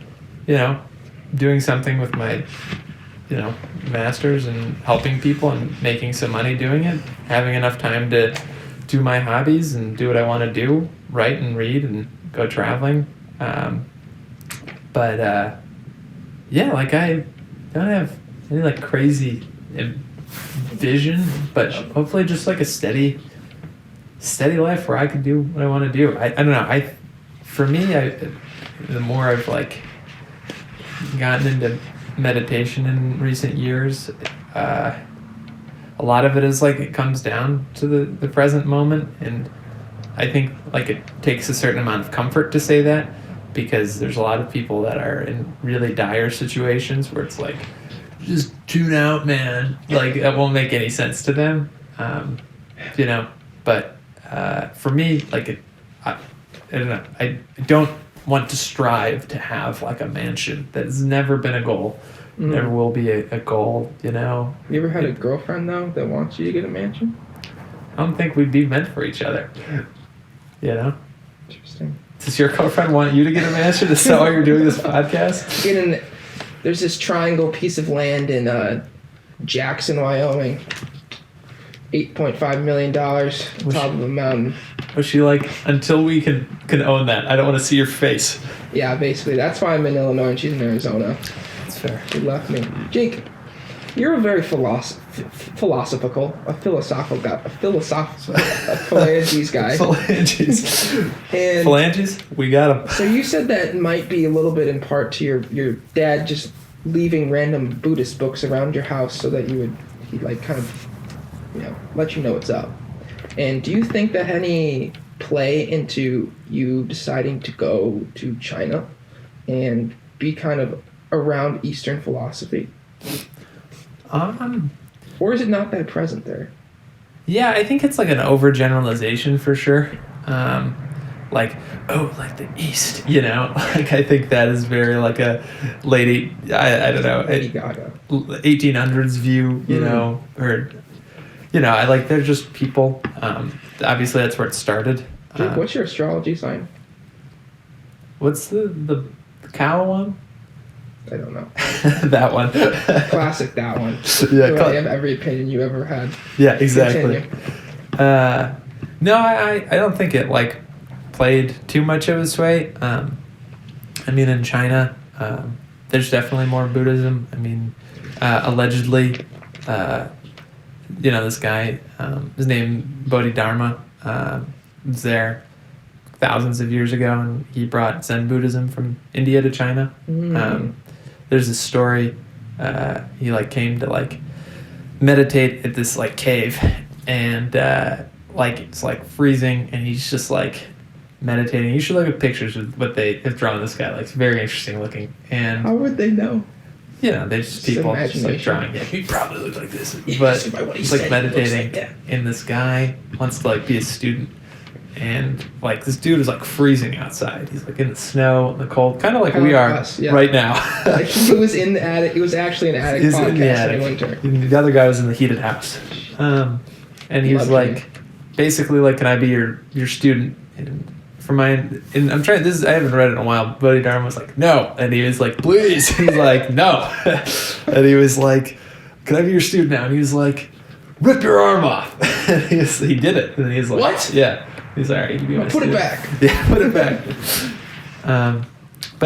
doing something with my, masters and helping people and making some money doing it, having enough time to do my hobbies and do what I want to do, write and read and go traveling. Like, I don't have any, like, crazy vision, but hopefully just, like, a steady life where I can do what I want to do. I don't know. For me, the more I've, like, gotten into meditation in recent years, a lot of it is, like, it comes down to the present moment, and I think, like, it takes a certain amount of comfort to say that, because there's a lot of people that are in really dire situations where it's like, just tune out, man. Like, that won't make any sense to them, but for me, like, I don't know, I don't want to strive to have, like, a mansion. That's never been a goal. Never will be a goal, You ever had a girlfriend, though, that wants you to get a mansion? I don't think we'd be meant for each other. Interesting. Does your girlfriend want you to get a mansion? Is that why you're doing this podcast? There's this triangle piece of land in Jackson, Wyoming. $8.5 million, top of a mountain. Was she like, until we can own that, I don't want to see your face? Yeah, basically. That's why I'm in Illinois and she's in Arizona. That's fair. She left me. Jake, you're a very philosophical phalanges guy. Phalanges? We got them. So you said that might be a little bit in part to your dad just leaving random Buddhist books around your house so that he'd like kind of, let you know what's up. And do you think that had any play into you deciding to go to China and be kind of around Eastern philosophy? Or is it not that present there? Yeah, I think it's like an overgeneralization for sure. Like the East, Like, I think that is very like a lady, I don't know, Lady Gaga. 1800s view, or, I like, they're just people. Obviously, that's where it started. Jake, what's your astrology sign? What's the cow one? I don't know. That one. Classic, that one. Yeah, I have every opinion you ever had. Yeah, exactly. Continue. No, I don't think it, like, played too much of a sway. In China, there's definitely more Buddhism. Allegedly, this guy, his name Bodhidharma, was there thousands of years ago, and he brought Zen Buddhism from India to China. There's this story, he, like, came to, like, meditate at this like cave, and like it's like freezing, and he's just like meditating. You should look at pictures of what they have drawn this guy. Like, it's very interesting looking. And How would they know? you know, there's just It's people just like imagination. drawing it. He probably looks like this, Yeah, but so by what he he's like said, he looks meditating, like that. and this guy wants to like be a student. And like this dude is like freezing outside. He's like in the snow and the cold, kind of like Kinda we like are us, yeah. right now. Like, he was in the attic. It was actually an attic He's podcast in the attic. winter. And the other guy was in the heated house. And he was Lucky. like, basically like, can I be your student? And for mine, and I'm trying. I haven't read it in a while. Bodhi Dharma was like, no, and he was like, please. He's like, no, and he was like, can I be your student now? And he was like, rip your arm off. And he did it. And he was like, What? Yeah. He's like, all right, you can be my Put it student. back. Yeah, put it back. But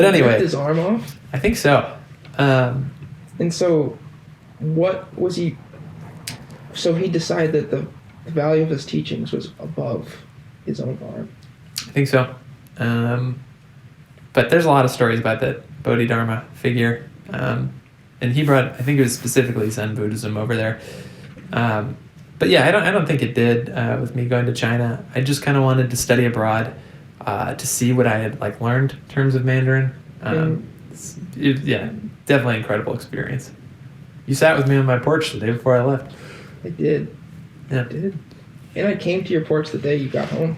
Ripped anyway, his arm off. I think so. And so, what was he? So he decided that the value of his teachings was above his own arm. I think so. But there's a lot of stories about that Bodhidharma figure. And he brought, I think it was specifically Zen Buddhism over there. But yeah, I don't think it did with me going to China. I just kind of wanted to study abroad to see what I had like learned in terms of Mandarin. Yeah, definitely an incredible experience. You sat with me on my porch the day before I left. I did. Yeah. I did. And I came to your porch the day you got home.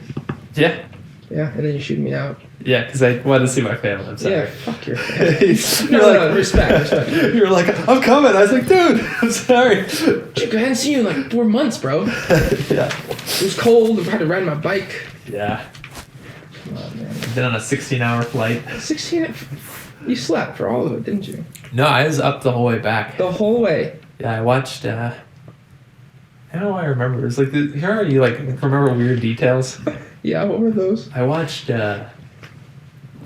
Yeah. Yeah, and then you shooted me out. Yeah, because I wanted to see my family. I'm sorry. Yeah, fuck your family. You're Respect. You were like, I'm coming. I was like, dude, I'm sorry. Chick, I hadn't seen you in like 4 months, bro. Yeah. It was cold. I had to ride my bike. Yeah. Oh, man. Been on a 16-hour flight. 16. You slept for all of it, didn't you? No, I was up the whole way back. The whole way. Yeah, I watched. I don't know why I remember. It's like, here are you like remember weird details? Yeah, what were those? I watched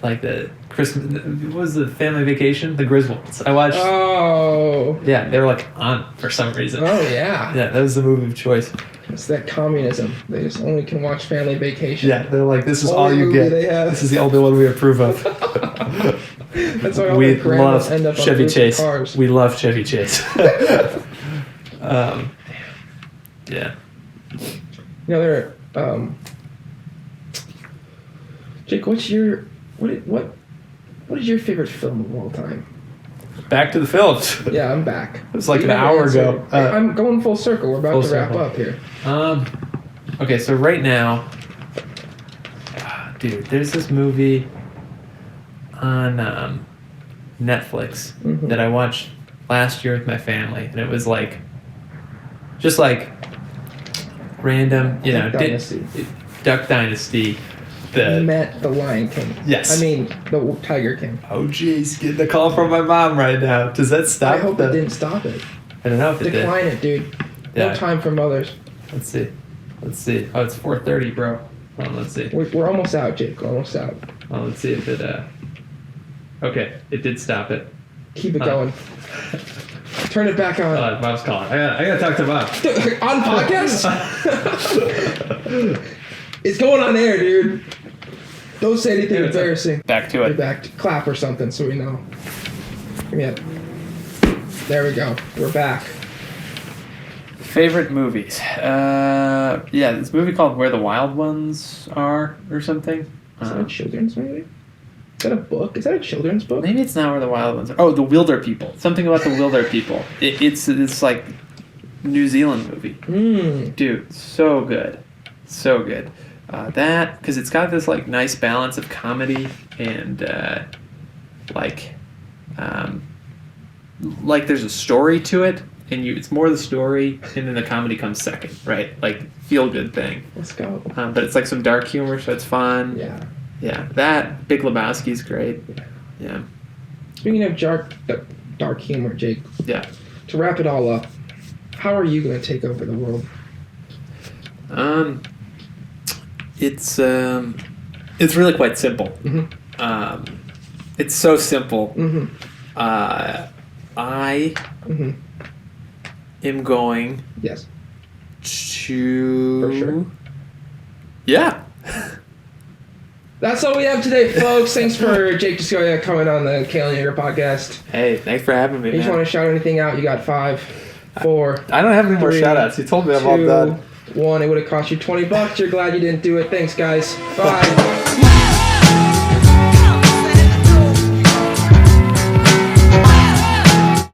like the Christmas. What was the family vacation? The Griswolds. I watched. Oh. Yeah, they were like on for some reason. Oh, yeah. Yeah, that was the movie of choice. It's that communism. They just only can watch Family Vacation. Yeah, they're like, this is Only all you movie get. they have. This is the only one we approve of. That's why all We the grandmas love end up on Chevy Bruce's Chase. cars. We love Chevy Chase. Yeah. You know, there. Jake, what is your favorite film of all time? Back to the films. Yeah, I'm back. It was like You an haven't hour answered. ago. I'm going full circle. We're about full to wrap circle. up here. Okay, so right now, dude, there's this movie on Netflix Mhm. that I watched last year with my family, and it was like, just like random, you know, Duck Dynasty. Duck Dynasty. Met the Lion King. Yes. I mean, the Tiger King. Oh, jeez, getting a call from my mom right now. Does that stop? I hope it didn't stop it. I don't know if it did. Decline it, dude. Yeah. No time for mothers. Let's see. Oh, it's 4:30, bro. Hold on, let's see. We're almost out, Jake. We're almost out. Oh, let's see if it. Okay, it did stop it. Keep it going. Turn it back on. Mom's calling. I gotta talk to mom. On podcast? It's going on air, dude. Don't say anything Yeah, it's embarrassing. Back to Be it. back. Clap or something so we know. Give me a. There we go. We're back. Favorite movies? Yeah, this movie called Where the Wild Ones Are or something. Is that a children's movie? Is that a book? Is that a children's book? Maybe it's not Where the Wild Ones Are. Oh, The Wilder People. Something about the Wilder People. It's like New Zealand movie. Dude, so good. So good. That, because it's got this like nice balance of comedy and like there's a story to it, and it's more the story, and then the comedy comes second, right? Like feel good thing. Let's go. But it's like some dark humor, so it's fun. Yeah. Yeah. That Big Lebowski's great. Yeah. Speaking of dark humor, Jake, Yeah. to wrap it all up, how are you going to take over the world? It's really quite simple. Mm-hmm. It's so simple. Mm-hmm. I Mm-hmm. am going Yes. to. For sure. Yeah. That's all we have today, folks. Thanks for Jake Jaskowiak coming on the Kalen Yeager podcast. Hey, thanks for having me, If you just man. want to shout anything out, you got 5. 4. I don't have any more 3, shout outs. You told me I'm all 2, done. 1. It would have cost you $20. You're glad you didn't do it. Thanks, guys. Bye.